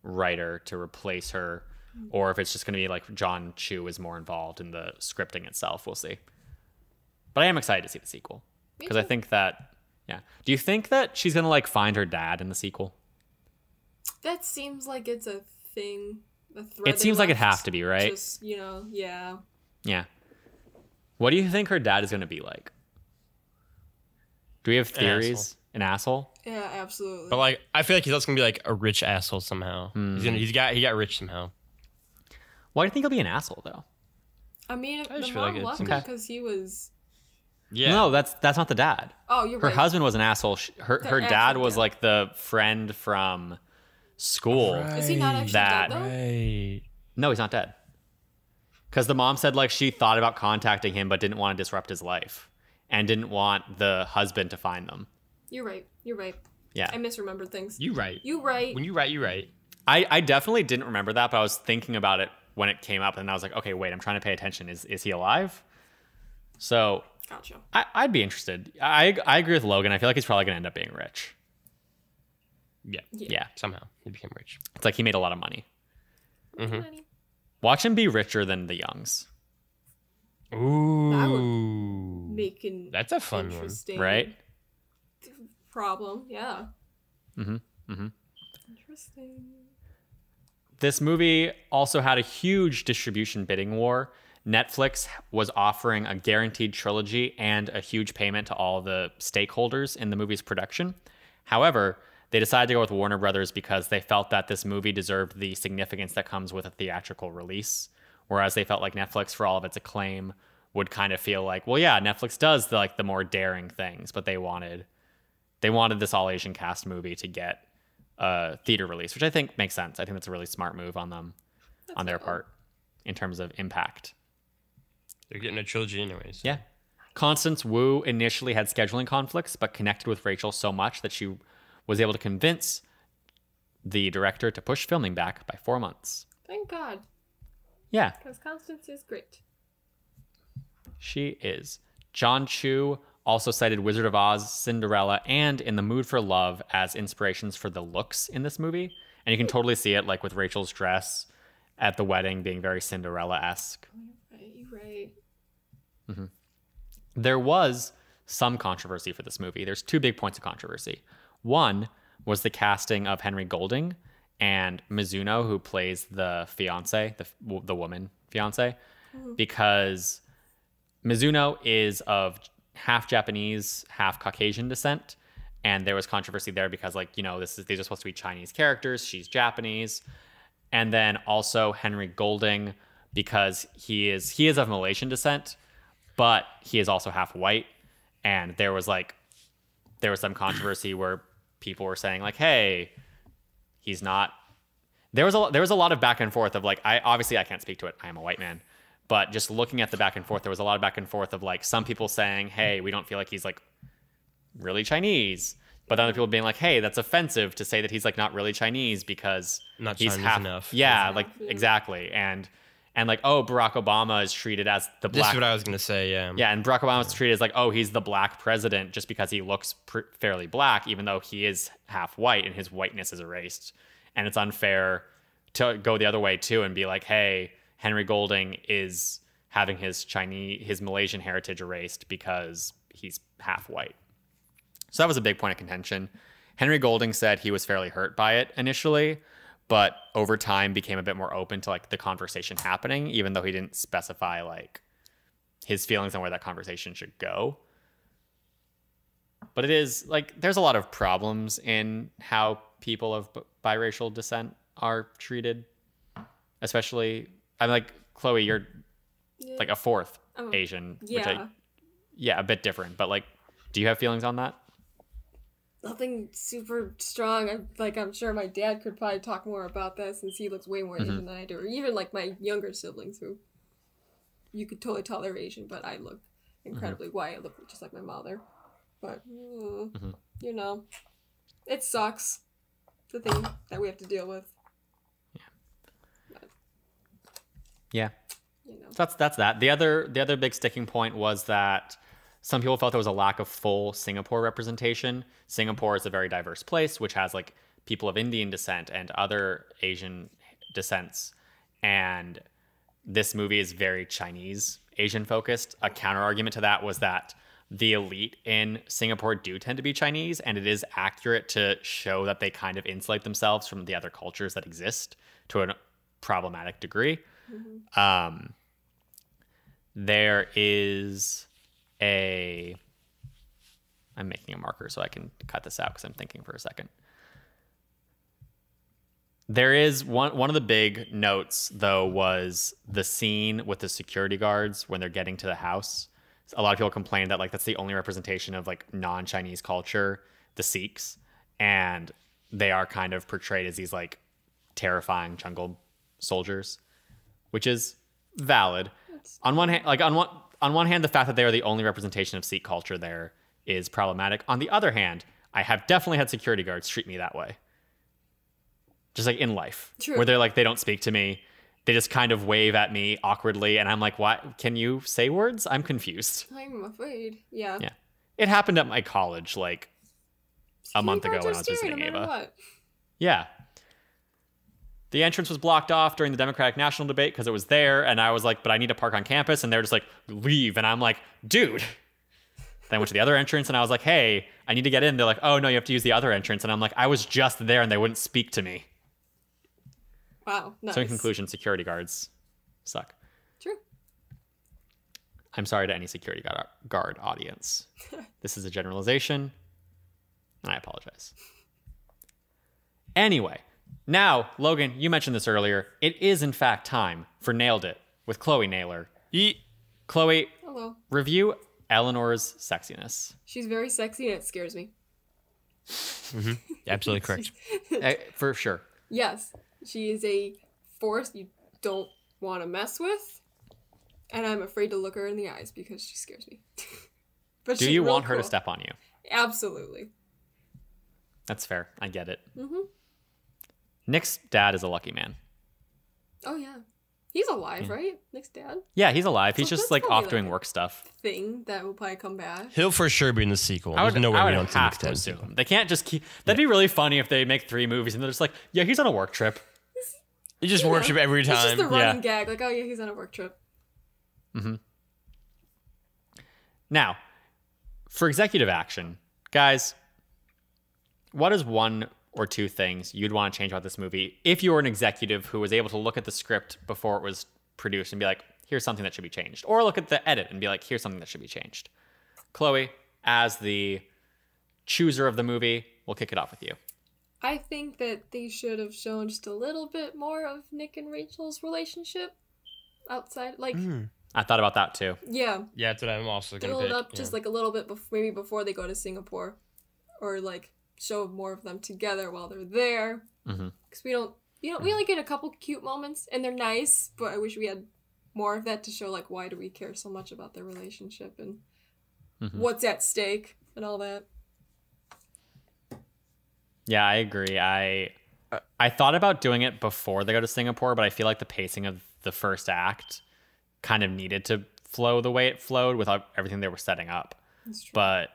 writer to replace her, or if it's just going to be like John Chu is more involved in the scripting itself. We'll see. But I am excited to see the sequel, because I think that, yeah. Do you think that she's going to like find her dad in the sequel? That seems like it's a thing. It seems like it has to be, right? Just, yeah. Yeah. What do you think her dad is going to be like? Do we have theories? An asshole? Yeah, absolutely. But like, I feel like he's also gonna be like a rich asshole somehow. He got rich somehow. Why do you think he'll be an asshole though? I mean, I the feel mom like left it's- because he was. Yeah. No, that's not the dad. Oh, you're Her right. husband was an asshole. Her dad was like the friend from school. Right. Is he not actually dead though? Right. No, he's not dead. Because the mom said like she thought about contacting him but didn't want to disrupt his life and didn't want the husband to find them. You're right. Yeah. I misremembered things. You right. You right. When you right, you right. I definitely didn't remember that, but I was thinking about it when it came up, and I was like, okay, wait, I'm trying to pay attention. Is he alive? So Gotcha. I'd be interested. I agree with Logan. I feel like he's probably going to end up being rich. Yeah. Somehow he became rich. It's like he made a lot of money. Money. Watch him be richer than the Youngs. Ooh. Making That's a fun one. interesting Right? problem. Yeah. Mm-hmm. Interesting. This movie also had a huge distribution bidding war. Netflix was offering a guaranteed trilogy and a huge payment to all the stakeholders in the movie's production. However, they decided to go with Warner Brothers because they felt that this movie deserved the significance that comes with a theatrical release, whereas they felt like Netflix, for all of its acclaim, would kind of feel like, well, yeah, Netflix does the more daring things, but they wanted this all Asian cast movie to get a theater release, which I think makes sense. I think that's a really smart move on them, on their part, in terms of impact. They're getting a trilogy anyways. Yeah. Constance Wu initially had scheduling conflicts, but connected with Rachel so much that she was able to convince the director to push filming back by 4 months. Thank God. Yeah, Because Constance is great. she is. John Chu also cited Wizard of Oz, Cinderella, and In the Mood for Love as inspirations for the looks in this movie. And you can totally see it, like with Rachel's dress at the wedding being very Cinderella-esque. You're right. Mm-hmm. There was some controversy for this movie. There's two big points of controversy. One was the casting of Henry Golding and Mizuno, who plays the fiance, the woman fiance, because Mizuno is of half Japanese, half Caucasian descent. And there was controversy there because, like, you know, these are supposed to be Chinese characters. She's Japanese. And then also Henry Golding, because he is of Malaysian descent, but he is also half white. And there was some controversy where people were saying, like, hey, he's not. There was a lot of back and forth of, like, I can't speak to it. I am a white man. But just looking at the back and forth, there was a lot of back and forth of, like, some people saying, hey, we don't feel like he's, like, really Chinese. But other people being like, hey, that's offensive to say that he's, like, not really Chinese because not he's Chinese half enough. Yeah, like, exactly. And like, oh, Barack Obama is treated as the black. This is what I was going to say, yeah. Yeah, and Barack Obama is treated as, like, oh, he's the black president just because he looks fairly black, even though he is half white and his whiteness is erased. And it's unfair to go the other way, too, and be like, hey, Henry Golding is having his Malaysian heritage erased because he's half white. So that was a big point of contention. Henry Golding said he was fairly hurt by it initially, but over time became a bit more open to, like, the conversation happening, even though he didn't specify, like, his feelings on where that conversation should go. But it is, like, there's a lot of problems in how people of biracial descent are treated, especially, I'm like, Chloe, you're like a fourth Asian, yeah. which a bit different, but, like, do you have feelings on that? Nothing super strong. I'm sure my dad could probably talk more about that since he looks way more Asian than I do. Or even, like, my younger siblings who you could totally tell they're Asian, but I look incredibly white. I look just like my mother. But, you know, it sucks. It's the thing that we have to deal with. Yeah. You know. So that's that. The other big sticking point was that some people felt there was a lack of full Singapore representation. Singapore is a very diverse place, which has, like, people of Indian descent and other Asian descents. And this movie is very Chinese, Asian focused. A counter argument to that was that the elite in Singapore do tend to be Chinese, and it is accurate to show that they kind of insulate themselves from the other cultures that exist to a problematic degree. There is I'm making a marker so I can cut this out because I'm thinking for a second. There is one of the big notes, though, was the scene with the security guards when they're getting to the house. A lot of people complained that, like, that's the only representation of, like, non-Chinese culture, the Sikhs, and they are kind of portrayed as these, like, terrifying jungle soldiers, which is valid. On one hand, the fact that they are the only representation of Sikh culture there is problematic. On the other hand, I have definitely had security guards treat me that way. Just, like, in life. True. Where they're like, they don't speak to me. They just kind of wave at me awkwardly. And I'm like, what? Can you say words? I'm confused. I'm afraid. Yeah. Yeah. It happened at my college, like, a month ago when I was visiting Ava. What? Yeah. The entrance was blocked off during the Democratic National debate because it was there. And I was like, but I need to park on campus. And they're just like, leave. And I'm like, dude. Then I went to the other entrance and I was like, hey, I need to get in. They're like, oh, no, you have to use the other entrance. And I'm like, I was just there and they wouldn't speak to me. Wow. Nice. So in conclusion, security guards suck. True. I'm sorry to any security guard audience. This is a generalization, and I apologize. Anyway, now, Logan, you mentioned this earlier. It is, in fact, time for Nailed It with Chloe Naylor. Chloe, hello. Review Eleanor's sexiness. She's very sexy and it scares me. Absolutely correct. For sure. Yes. She is a force you don't want to mess with. And I'm afraid to look her in the eyes because she scares me. But do you want her to step on you? Absolutely. That's fair. I get it. Nick's dad is a lucky man. Oh, yeah. He's alive, right? Nick's dad? Yeah, he's alive. He's So just, that's like, probably, off doing like, work stuff. Thing that will probably come back. He'll for sure be in the sequel. I would There's no way we don't see have Nick's to dad. assume. They can't just keep... That'd be really funny if they make 3 movies and they're just like, yeah, he's on a work trip. He just works every time. It's just a running gag. Like, oh, yeah, he's on a work trip. Now, for executive action, guys, what is one or two things you'd want to change about this movie if you were an executive who was able to look at the script before it was produced and be like, here's something that should be changed? Or look at the edit and be like, here's something that should be changed. Chloe, as the chooser of the movie, we'll kick it off with you. I think that they should have shown just a little bit more of Nick and Rachel's relationship outside. Like, I thought about that too. yeah. Yeah, that's what I'm also going to Build pick. up just like a little bit maybe before they go to Singapore. Or like show more of them together while they're there. Because we only get a couple cute moments and they're nice, but I wish we had more of that to show like why do we care so much about their relationship and what's at stake and all that. Yeah, I agree. I thought about doing it before they go to Singapore, but I feel like the pacing of the first act kind of needed to flow the way it flowed without everything they were setting up. That's true. But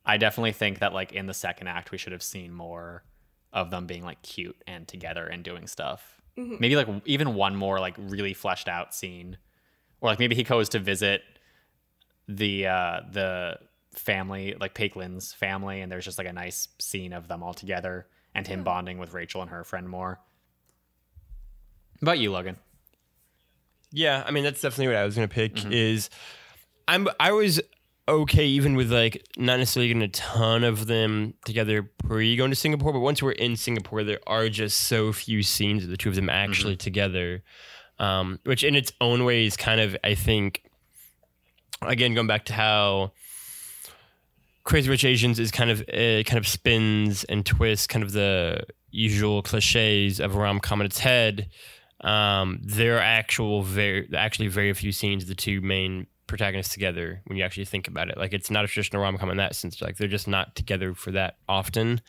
I definitely think that like in the second act, we should have seen more of them being like cute and together and doing stuff. Maybe like even one more like really fleshed out scene, or like maybe he goes to visit the family, like Paiklin's family, and there's just like a nice scene of them all together and him bonding with Rachel and her friend more. What about you, Logan? Yeah, I mean, that's definitely what I was going to pick is I was okay even with like not necessarily getting a ton of them together pre going to Singapore, but once we're in Singapore, there are just so few scenes of the two of them actually together, which in its own way is kind of, I think, again, going back to how Crazy Rich Asians is kind of spins and twists kind of the usual cliches of a rom-com in its head. There are actually very few scenes of the two main protagonists together when you actually think about it. Like, it's not a traditional rom-com in that sense. Like, they're just not together for that often.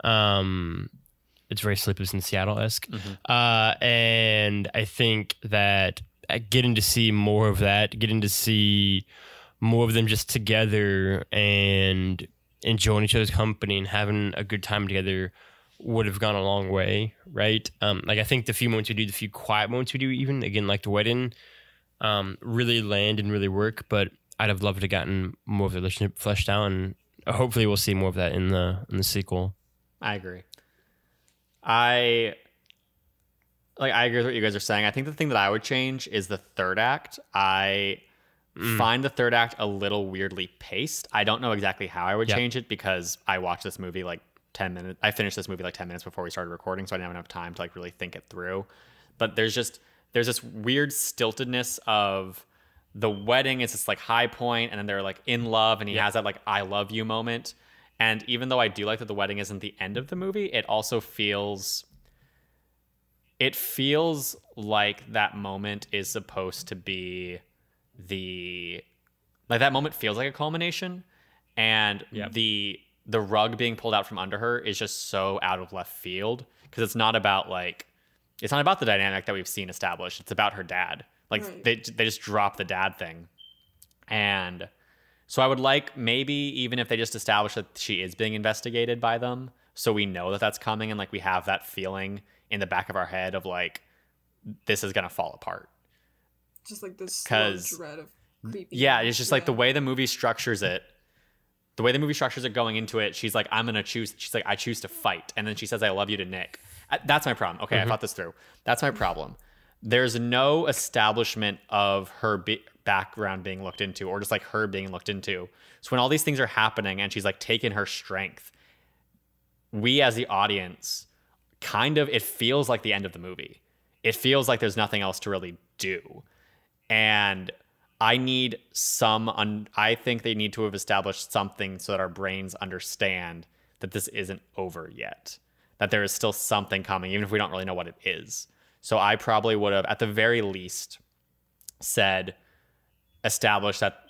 It's very Sleepless in Seattle-esque. And I think that getting to see more of that, getting to see more of them just together and enjoying each other's company and having a good time together would have gone a long way, right? Like, I think the few moments we do, the few quiet moments we do, even again like the wedding, really land and really work. But I'd have loved to have gotten more of the relationship fleshed out, and hopefully we'll see more of that in the sequel. I agree. I agree with what you guys are saying. I think the thing that I would change is the third act. I find the third act a little weirdly paced. I don't know exactly how I would change it because I watched this movie like 10 minutes. I finished this movie like 10 minutes before we started recording, so I didn't have enough time to like really think it through. But there's this weird stiltedness of the wedding is this like high point, and then they're like in love, and he has that like I love you moment. And even though I do like that the wedding isn't the end of the movie, it also feels like that moment is supposed to be that moment feels like a culmination, and the rug being pulled out from under her is just so out of left field because it's not about the dynamic that we've seen established. It's about her dad. Like they just drop the dad thing. And so I would like maybe even if they just establish that she is being investigated by them, so we know that that's coming, and like we have that feeling in the back of our head of like this is gonna fall apart. Just like this slow dread of creepy. Yeah, it's just like the way the movie structures it. The way the movie structures it going into it, she's like, I choose to fight. And then she says, I love you to Nick. That's my problem. Okay, I thought this through. That's my problem. There's no establishment of her background being looked into, or just like her being looked into. So when all these things are happening and she's like taking her strength, we as the audience it feels like the end of the movie. It feels like there's nothing else to really do. And I think they need to have established something so that our brains understand that this isn't over yet, that there is still something coming, even if we don't really know what it is. So I probably would have, at the very least, established that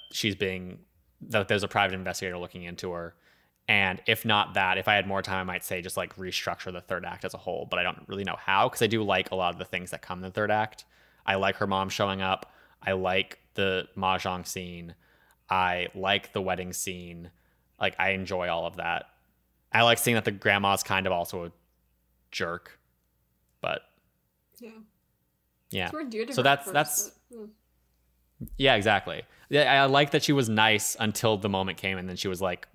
that there's a private investigator looking into her. And if not that, if I had more time, I might say just like restructure the third act as a whole, but I don't really know how, because I do like a lot of the things that come in the third act. I like her mom showing up. I like the mahjong scene. I like the wedding scene. Like, I enjoy all of that. I like seeing that the grandma's kind of also a jerk, but yeah. It's more endeared to so her that's Yeah, exactly. Yeah, I like that she was nice until the moment came, and then she was like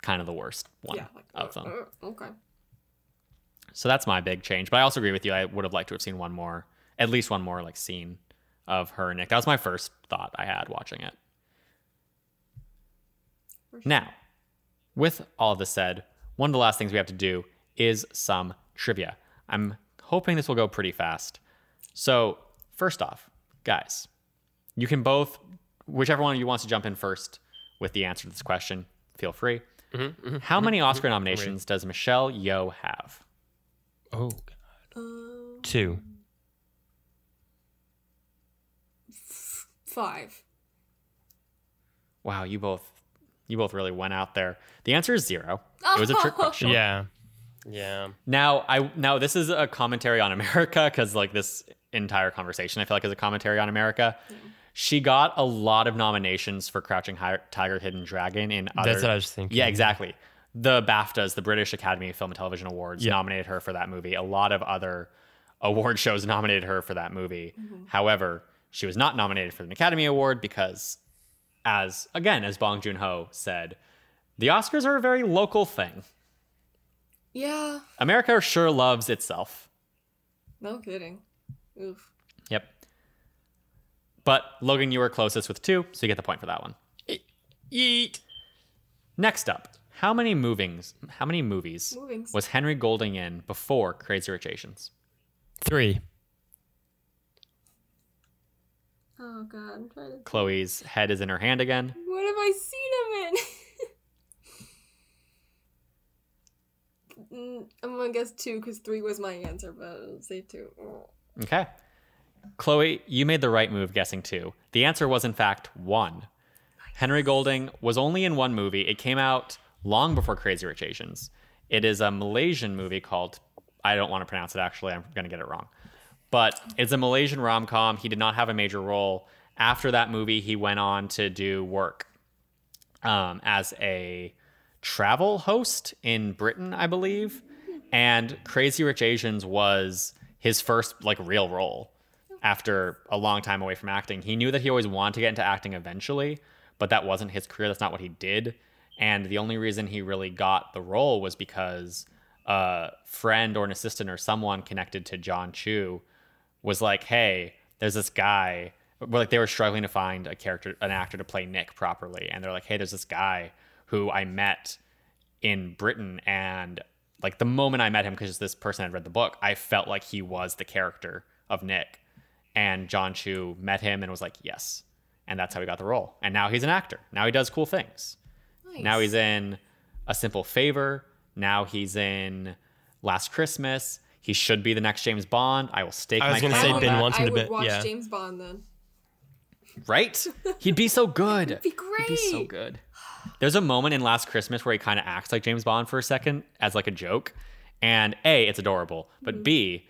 kind of the worst one of them. Okay. So that's my big change. But I also agree with you. I would have liked to have seen at least one more like scene of her and Nick. That was my first thought I had watching it. Sure. Now, with all of this said, one of the last things we have to do is some trivia. I'm hoping this will go pretty fast. So first off, guys, you can both, whichever one of you wants to jump in first with the answer to this question, feel free. How many Oscar nominations does Michelle Yeoh have? Oh, God. 2. 5. Wow, you both really went out there. The answer is 0. It was a trick question. Yeah. Now this is a commentary on America, because like this entire conversation I feel like is a commentary on America. Yeah. She got a lot of nominations for Crouching Tiger, Hidden Dragon in other... That's what I was thinking. Yeah, exactly. The BAFTAs, the British Academy of Film and Television Awards, nominated her for that movie. A lot of other award shows nominated her for that movie. However, she was not nominated for an Academy Award because, as Bong Joon-ho said, the Oscars are a very local thing. Yeah. America sure loves itself. No kidding. Oof. Yep. But Logan, you were closest with 2, so you get the point for that one. Yeet. Next up, how many movies was Henry Golding in before Crazy Rich Asians? 3. Oh God, I'm trying to... Chloe's head is in her hand again. What have I seen him in? I'm gonna guess 2 because 3 was my answer, but I'll say 2. Okay. Chloe, you made the right move guessing 2. The answer was in fact 1. Nice. Henry Golding was only in one movie. It came out long before Crazy Rich Asians. It is a Malaysian movie called, I don't want to pronounce it actually, I'm going to get it wrong. But it's a Malaysian rom-com. He did not have a major role. After that movie, he went on to do work as a travel host in Britain, I believe. And Crazy Rich Asians was his first like real role after a long time away from acting. He knew that he always wanted to get into acting eventually, but that wasn't his career. That's not what he did. And the only reason he really got the role was because a friend or an assistant or someone connected to John Chu was like, hey, there's this guy. Like they were struggling to find an actor to play Nick properly. And they're like, hey, there's this guy who I met in Britain. And like the moment I met him, because this person had read the book, I felt like he was the character of Nick. And John Chu met him and was like, yes. And that's how he got the role. And now he's an actor. Now he does cool things. Nice. Now he's in A Simple Favor. Now he's in Last Christmas. He should be the next James Bond. I will stake my claim on that. I was going to say Ben wants him to be. I would watch James Bond then. Right? He'd be so good. He'd be great. He'd be so good. There's a moment in Last Christmas where he kind of acts like James Bond for a second as like a joke. And A, it's adorable. But B,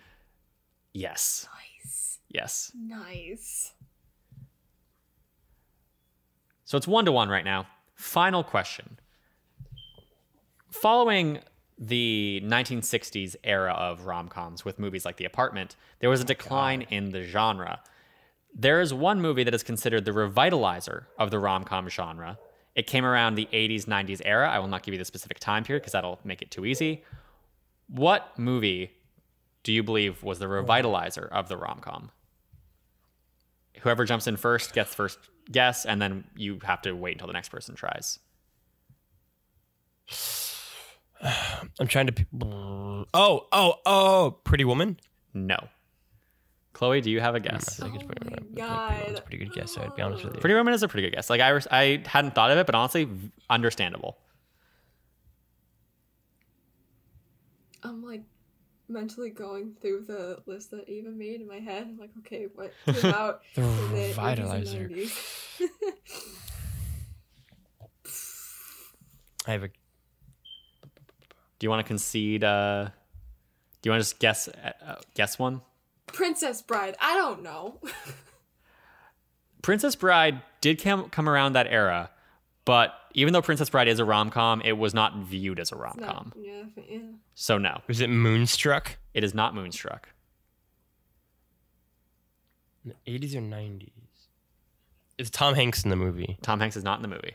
yes. Nice. Yes. Nice. So it's 1-1 right now. Final question. Following the 1960s era of rom-coms with movies like The Apartment, there was a decline in the genre. There is one movie that is considered the revitalizer of the rom-com genre. It came around the 80s, 90s era. I will not give you the specific time period because that'll make it too easy. What movie do you believe was the revitalizer of the rom-com? Whoever jumps in first gets first guess, and then you have to wait until the next person tries. I'm trying to... Oh, Pretty Woman? No. Chloe, do you have a guess? Oh my God. It's a pretty good guess, I'd be honest with you. Pretty Woman is a pretty good guess. Like I hadn't thought of it, but honestly, understandable. I'm like mentally going through the list that Ava made in my head. I'm like, okay, what came out the in the revitalizer. 80s and 90s? I have a... Do you want to concede? Do you want to just guess one? Princess Bride. I don't know. Princess Bride did come around that era, but even though Princess Bride is a rom-com, it was not viewed as a rom-com. Yeah. So no. Was it Moonstruck? It is not Moonstruck. In the 80s or 90s? Is Tom Hanks in the movie? Tom Hanks is not in the movie.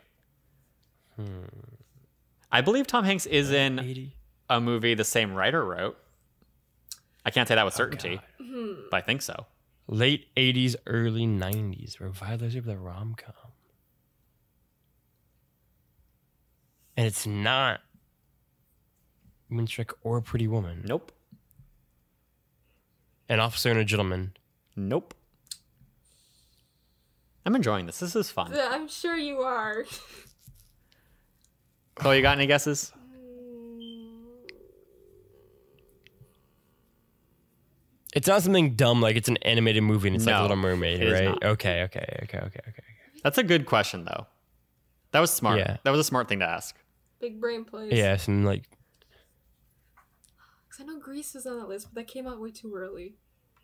I believe Tom Hanks is in 80? a movie the same writer wrote. I can't say that with certainty, but I think so. Late 80s, early 90s. Revitalized of the rom-com. And it's not Moonstruck or Pretty Woman. Nope. An Officer and a Gentleman. Nope. I'm enjoying this. This is fun. I'm sure you are. Chloe, you got any guesses? It's not something dumb like it's an animated movie and it's like No, Little Mermaid, it is right? not. Okay. That's a good question, though. That was smart. Yeah. That was a smart thing to ask. Big brain plays. Yeah, some like Because I know Grease was on that list, but that came out way too early.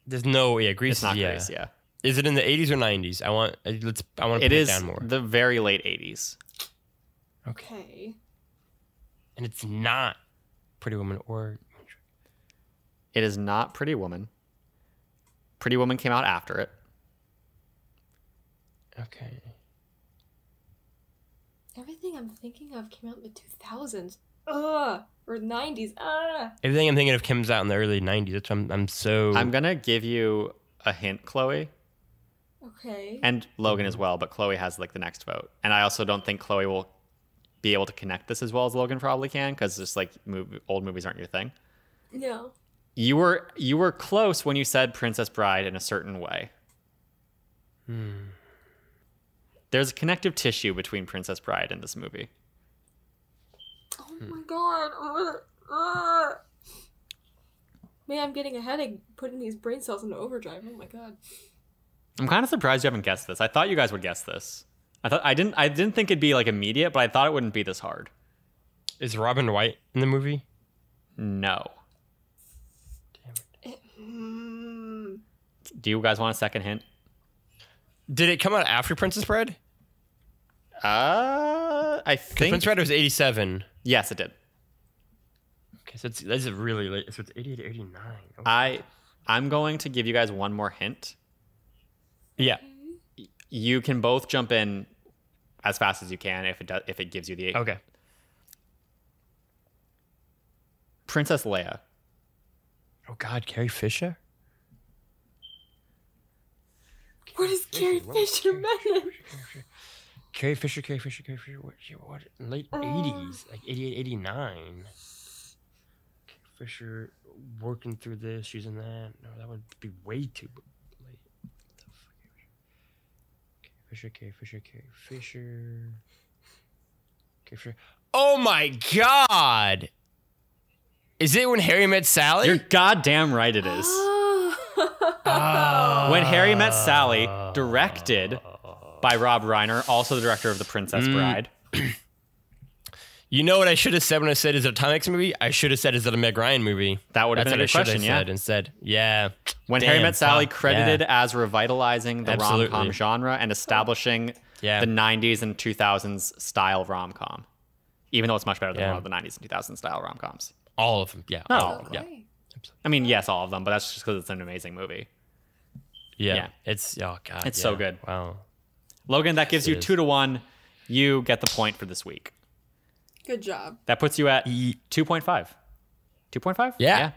there's no Grease. It's not yeah. Grease, yeah. Is it in the 80s or 90s? I want to put It it is down more. the very late 80s. Okay. And it's not Pretty Woman or It is not Pretty Woman. Pretty Woman came out after it. okay. Everything I'm thinking of came out in the 2000s. Ugh. Or 90s. Ah. Everything I'm thinking of comes out in the early 90s. That's why I'm so I'm going to give you a hint, Chloe, Okay. and Logan as well, but Chloe has like the next vote. And I also don't think Chloe will be able to connect this as well as Logan probably can, because just like old movies aren't your thing. No. You were close when you said Princess Bride in a certain way. There's a connective tissue between Princess Bride and this movie. Oh my god. Ugh. Man, I'm getting a headache putting these brain cells into overdrive. Oh my god. I'm kind of surprised you haven't guessed this. I thought you guys would guess this. I didn't think it'd be like immediate, but I thought it wouldn't be this hard. Is Robin White in the movie? No. Damn it. Do you guys want a second hint? Did it come out after Princess Bride? I think Princess Bride was 87. yes, it did. Okay, so that's a really late. So it's 88 or 89. Okay. I'm going to give you guys one more hint. Yeah. You can both jump in as fast as you can if it gives you the Okay. Princess Leia. Oh God, Carrie Fisher. What is Carrie Fisher meant? Carrie Fisher. What? Late 80s, like 88, 89. Carrie Fisher working through this, she's in that. No, that would be way too late. What the fuck? Carrie Fisher. Oh my God! Is it When Harry Met Sally? You're goddamn right it is. When Harry Met Sally, directed by Rob Reiner, also the director of The Princess Bride. You know what I should have said when I said, is it a Tom Hanks movie? I should have said, is it a Meg Ryan movie? That would have That's been a what good I should question, have yeah. said instead. Yeah. When Damn, Harry Met Sally, fuck, credited yeah. as revitalizing the Absolutely. rom-com genre and establishing Yeah. the 90s and 2000s style rom-com. Even though it's much better than Yeah. one of the 90s and 2000s style rom-coms. All of them. Yeah. Not all all of of them. them. Yeah. I mean, yes, all of them, but that's just because it's an amazing movie. Yeah. Yeah. It's, oh God. It's yeah. so good. Wow. Logan, that gives it you is. 2-1. You get the point for this week. Good job. That puts you at 2.5. 2.5? Yeah.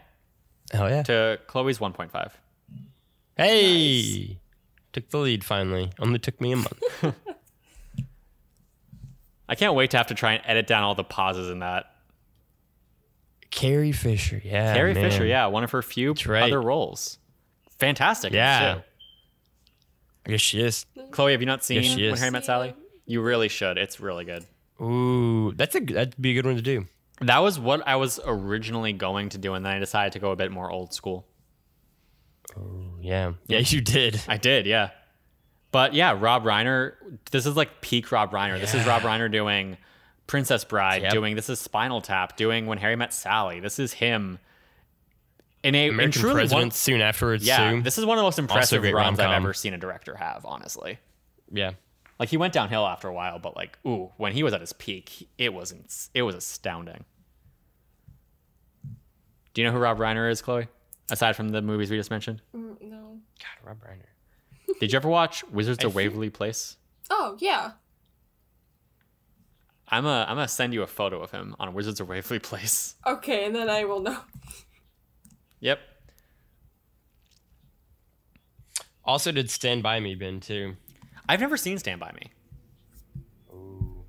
Hell yeah. To Chloe's 1.5. Hey. Took the lead finally. Only took me a month. I can't wait to have to try and edit down all the pauses in that. Carrie Fisher. Yeah. Carrie man. Fisher, yeah, one of her few right. other roles. Fantastic. Yeah. too. I guess she is. Chloe, have you not seen Yes, she When is. Harry Met Sally? You really should. It's really good. Ooh. That'd be a good one to do. That was what I was originally going to do, and then I decided to go a bit more old school. Yeah. Yeah, you did. I did, yeah. But yeah, Rob Reiner, this is like peak Rob Reiner. This is Rob Reiner doing Princess Bride, Yep. doing this is Spinal Tap, doing When Harry Met Sally. This is him in a American truly President soon afterwards, yeah, too. this is one of the most impressive great runs I've rom-com. ever seen a director have, honestly. Yeah. Like he went downhill after a while, but like, ooh, when he was at his peak, it was astounding. Do you know who Rob Reiner is, Chloe? Aside from the movies we just mentioned? No. God, Rob Reiner. Did you ever watch Wizards I of feel- Waverly Place? Oh, yeah. I'm gonna send you a photo of him on Wizards of Waverly Place. Okay, and then I will know. Yep. Also did Stand By Me, Ben, too. I've never seen Stand By Me. Ooh,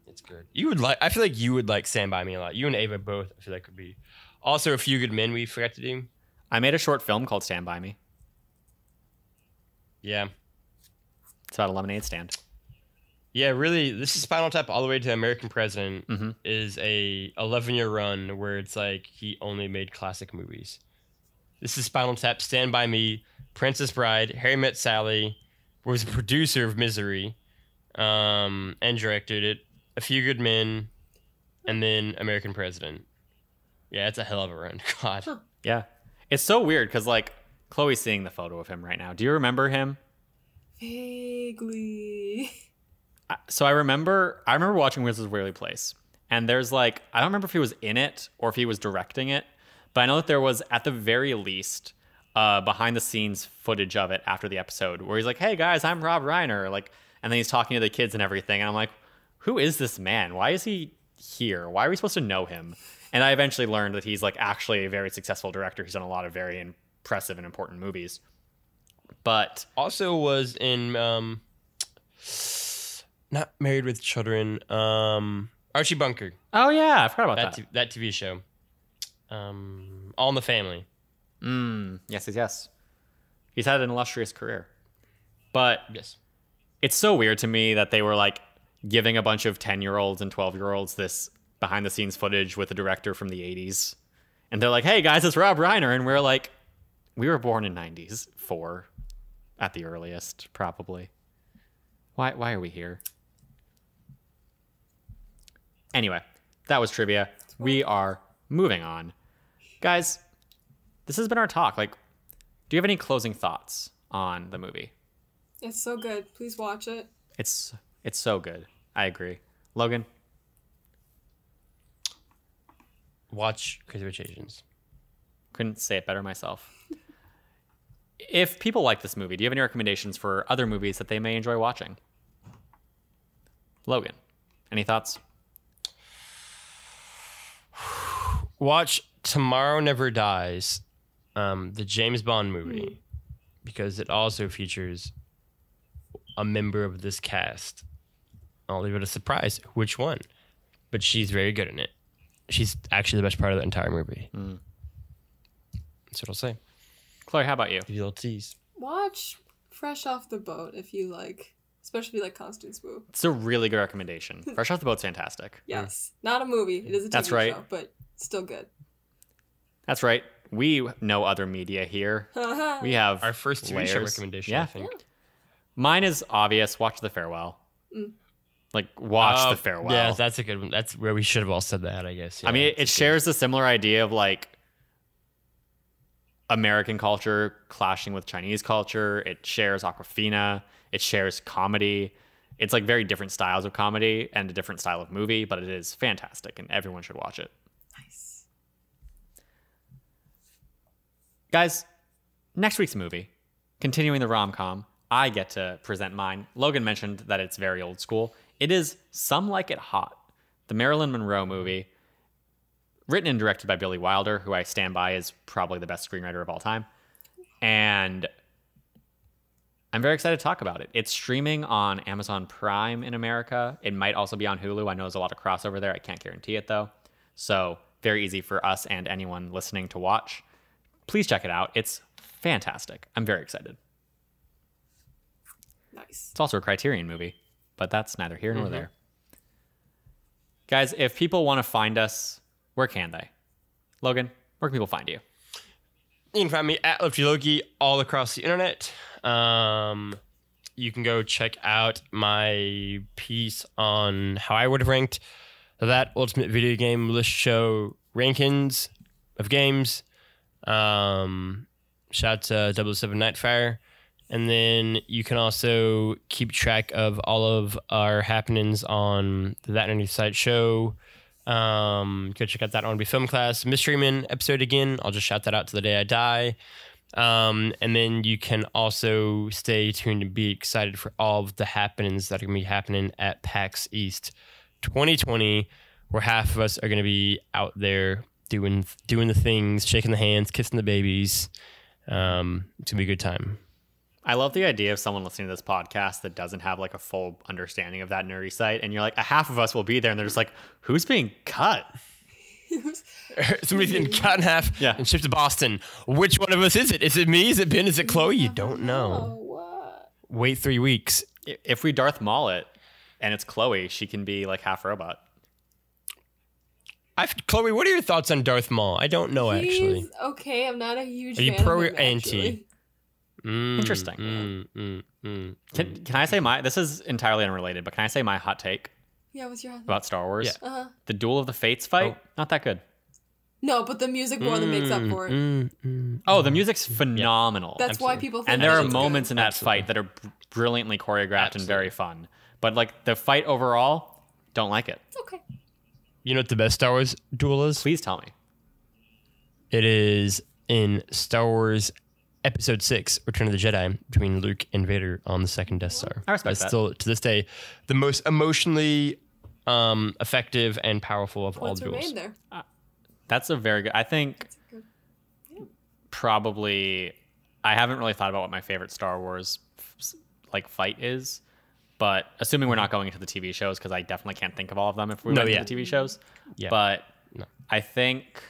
it's good. You would like. I feel like you would like Stand By Me a lot. You and Ava both. I feel like would be. Also, A Few Good Men we forgot to do. I made a short film called Stand By Me. Yeah. It's about a lemonade stand. Yeah, really. This is Spinal Tap all the way to American President. Is a 11-year run where it's like he only made classic movies. This is Spinal Tap, Stand By Me, Princess Bride, Harry Met Sally, was a producer of Misery, and directed it. A Few Good Men, and then American President. Yeah, it's a hell of a run. God. Huh. Yeah. It's so weird because, like, Chloe's seeing the photo of him right now. Do you remember him? Vaguely. So I remember watching Wizards of Waverly Place, and there's like, I don't remember if he was in it or if he was directing it, but I know that there was at the very least behind the scenes footage of it after the episode where he's like, "Hey guys, I'm Rob Reiner," like, and then he's talking to the kids and everything, and I'm like, who is this man? Why is he here? Why are we supposed to know him? And I eventually learned that he's like actually a very successful director. He's done a lot of very impressive and important movies. But also was in not Married with Children, Archie Bunker. Oh yeah, I forgot about that. That TV show. All in the Family. Yes. He's had an illustrious career. But yes, it's so weird to me that they were like giving a bunch of 10-year-olds and 12-year-olds this behind the scenes footage with a director from the 80s. And they're like, "Hey guys, it's Rob Reiner." And we're like, we were born in 94 at the earliest, probably. Why are we here? Anyway, that was trivia. We are moving on. Guys, this has been our talk. Like, do you have any closing thoughts on the movie? It's so good. Please watch it. It's so good. I agree. Logan? watch Crazy Rich Asians. Couldn't say it better myself. If people like this movie, do you have any recommendations for other movies that they may enjoy watching? Logan, any thoughts? Watch Tomorrow Never Dies, the James Bond movie, because it also features a member of this cast. I'll leave it a surprise which one, but she's very good in it. She's actually the best part of the entire movie. That's what I'll say. Chloe, how about you? Give you a little tease. Watch Fresh Off the Boat if you like, especially if you like Constance Wu. It's a really good recommendation. Fresh Off the Boat's fantastic. Yes. Not a movie. It is a TV That's right. show, but still good. That's right. We know other media here. We have Our first TV show layers. recommendation, Yeah. I think. Mine is obvious. Watch The Farewell. Like, watch The Farewell. Yeah, that's a good one. That's where we should have all said that, I guess. Yeah, I mean, it that's shares a similar idea of, like, American culture clashing with Chinese culture. It shares Aquafina. It shares comedy. It's, like, very different styles of comedy and a different style of movie, but it is fantastic, and everyone should watch it. Nice. Guys, next week's movie, continuing the rom-com, I get to present mine. Logan mentioned that it's very old school. It is Some Like It Hot, the Marilyn Monroe movie, written and directed by Billy Wilder, who I stand by as probably the best screenwriter of all time. And I'm very excited to talk about it. It's streaming on Amazon Prime in America. It might also be on Hulu. I know there's a lot of crossover there. I can't guarantee it, though. So very easy for us and anyone listening to watch. Please check it out. It's fantastic. I'm very excited. Nice. It's also a Criterion movie, but that's neither here nor there. Guys, if people want to find us, where can they? Logan, where can people find you? You can find me at Lefty Loki all across the internet. You can go check out my piece on how I would have ranked that Ultimate Video Game List Show rankings of games. Shout out to 007 Nightfire. And then you can also keep track of all of our happenings on the That Nerdy Site show. Go check out that Wannabe Film Class Mystery Men episode again. I'll just shout that out to the day I die. And then you can also stay tuned and be excited for all of the happenings that are going to be happening at PAX East 2020, where half of us are going to be out there doing the things, shaking the hands, kissing the babies. It's going to be a good time. I love the idea of someone listening to this podcast that doesn't have like a full understanding of that nerdy site. And you're like, a half of us will be there. And they're just like, who's being cut? Somebody's getting cut in half and shipped to Boston. Which one of us is it? Is it me? Is it Ben? Is it Chloe? You don't know. What? Wait 3 weeks. If we Darth Maul it and it's Chloe, she can be like half robot. Chloe, what are your thoughts on Darth Maul? I don't know, actually. Okay, I'm not a huge Are you fan pro of or him, anti? Interesting. Can I say this is entirely unrelated, but can I say my hot take Yeah, what's your hot about Star Wars? Uh-huh. The Duel of the Fates fight, not that good. No, but the music more than makes up for it. Oh, the music's phenomenal. That's why people think And there are it's moments good. in that fight that are brilliantly choreographed and very fun. But like the fight overall, don't like it. Okay. You know what the best Star Wars duel is? Please tell me. It is in Star Wars Episode 6, Return of the Jedi, between Luke and Vader on the second Death Star. I respect That's that. still, to this day, the most emotionally effective and powerful of Points all were duels. made there. That's a very good. I think Good. probably I haven't really thought about what my favorite Star Wars like fight is, but assuming we're not going into the TV shows, because I definitely can't think of all of them if we went into the TV shows. Yeah. But I think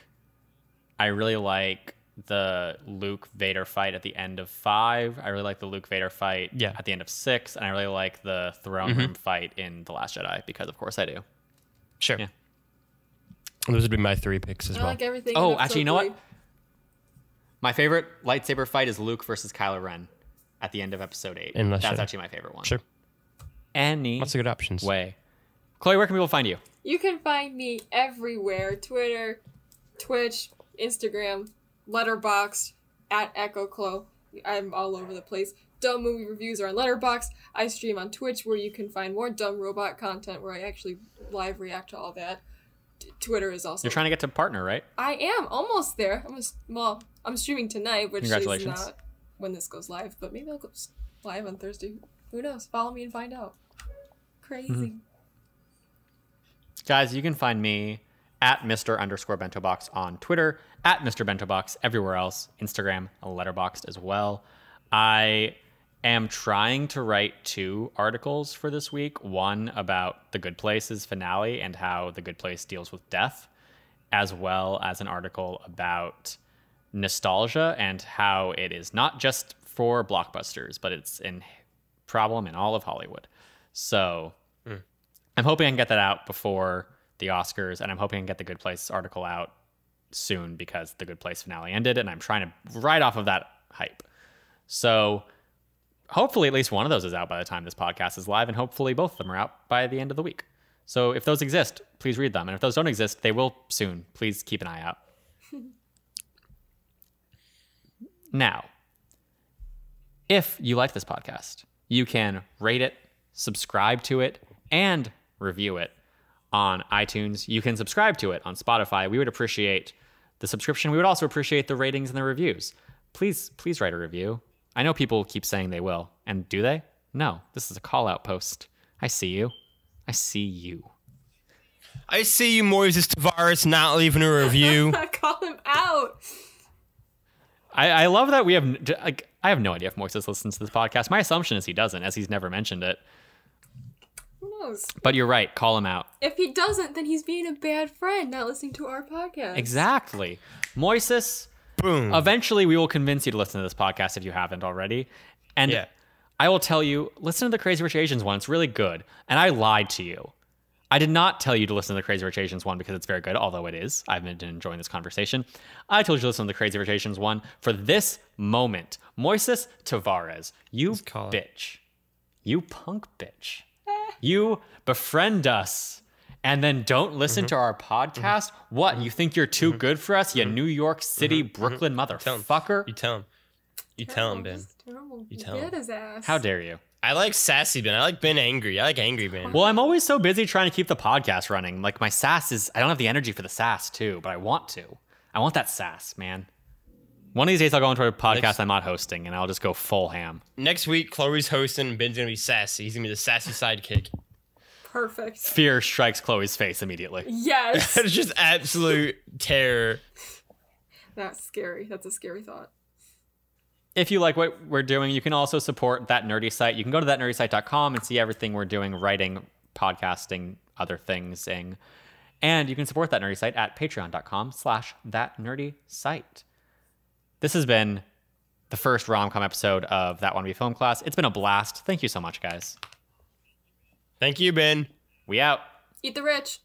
I really like the Luke Vader fight at the end of 5. I really like the Luke Vader fight at the end of 6, and I really like the throne room fight in The Last Jedi, because of course I do. Sure. Yeah. Those would be my 3 picks as I well. like everything. Oh, in actually, you know episode what? My favorite lightsaber fight is Luke versus Kylo Ren at the end of Episode 8. In Last That's Jedi. actually my favorite one. Sure. Any Lots of good options. way. Chloe, where can people find you? You can find me everywhere: Twitter, Twitch, Instagram, Letterboxd, at EchoClo. I'm all over the place. Dumb movie reviews are on Letterboxd. I stream on Twitch, where you can find more dumb robot content, where I actually live react to all that. Twitter is also. You're trying to get to partner, right? I am almost there. I'm streaming tonight, which is Congratulations. not when this goes live, but maybe I'll go live on Thursday. Who knows? Follow me and find out. Crazy. Guys, you can find me at Mr_BentoBox on Twitter, at Mr. BentoBox everywhere else, Instagram, Letterboxd as well. I am trying to write 2 articles for this week. One about The Good Place's finale and how The Good Place deals with death, as well as an article about nostalgia and how it is not just for blockbusters, but it's a problem in all of Hollywood. So I'm hoping I can get that out before the Oscars, and I'm hoping I can get the Good Place article out soon, because the Good Place finale ended, and I'm trying to ride off of that hype. So hopefully at least one of those is out by the time this podcast is live, and hopefully both of them are out by the end of the week. So if those exist, please read them. And if those don't exist, they will soon. Please keep an eye out. Now, if you like this podcast, you can rate it, subscribe to it, and review it on iTunes. You can subscribe to it on Spotify. We would appreciate the subscription. We would also appreciate the ratings and the reviews. Please write a review. I know people keep saying they will. And do they? No. This is a call-out post. I see you. I see you. I see you, Moises Tavares, not leaving a review. Call him out. I love that we have... Like, I have no idea if Moises listens to this podcast. My assumption is he doesn't, as he's never mentioned it. Who knows? But you're right. Call him out. If he doesn't, then he's being a bad friend, not listening to our podcast. Exactly. Moises, Boom. eventually we will convince you to listen to this podcast if you haven't already. And I will tell you, listen to the Crazy Rich Asians one. It's really good. And I lied to you. I did not tell you to listen to the Crazy Rich Asians one because it's very good, although it is. I've been enjoying this conversation. I told you to listen to the Crazy Rich Asians one for this moment. Moises Tavares, you bitch. You punk bitch. You befriend us and then don't listen to our podcast? What, you think you're too good for us, you New York City, Brooklyn motherfucker? You tell him. You tell him, Ben. Terrible. You tell him. Get his ass. How dare you? I like sassy Ben. I like Ben angry. I like angry Ben. Well, I'm always so busy trying to keep the podcast running. Like, my sass is... I don't have the energy for the sass, too, but I want to. I want that sass, man. One of these days I'll go into a podcast I'm not hosting, and I'll just go full ham. Next week, Chloe's hosting, and Ben's going to be sassy. He's going to be the sassy sidekick. Perfect. Fear strikes Chloe's face immediately. Yes. It's just absolute terror. That's scary. That's a scary thought. If you like what we're doing, you can also support That Nerdy Site. You can go to thatnerdysite.com and see everything we're doing, writing, podcasting, other things. And you can support That Nerdy Site at patreon.com/thatnerdysite. This has been the first RomCom episode of That Wannabe Film Class. It's been a blast. Thank you so much, guys. Thank you, Ben. We out. Eat the rich.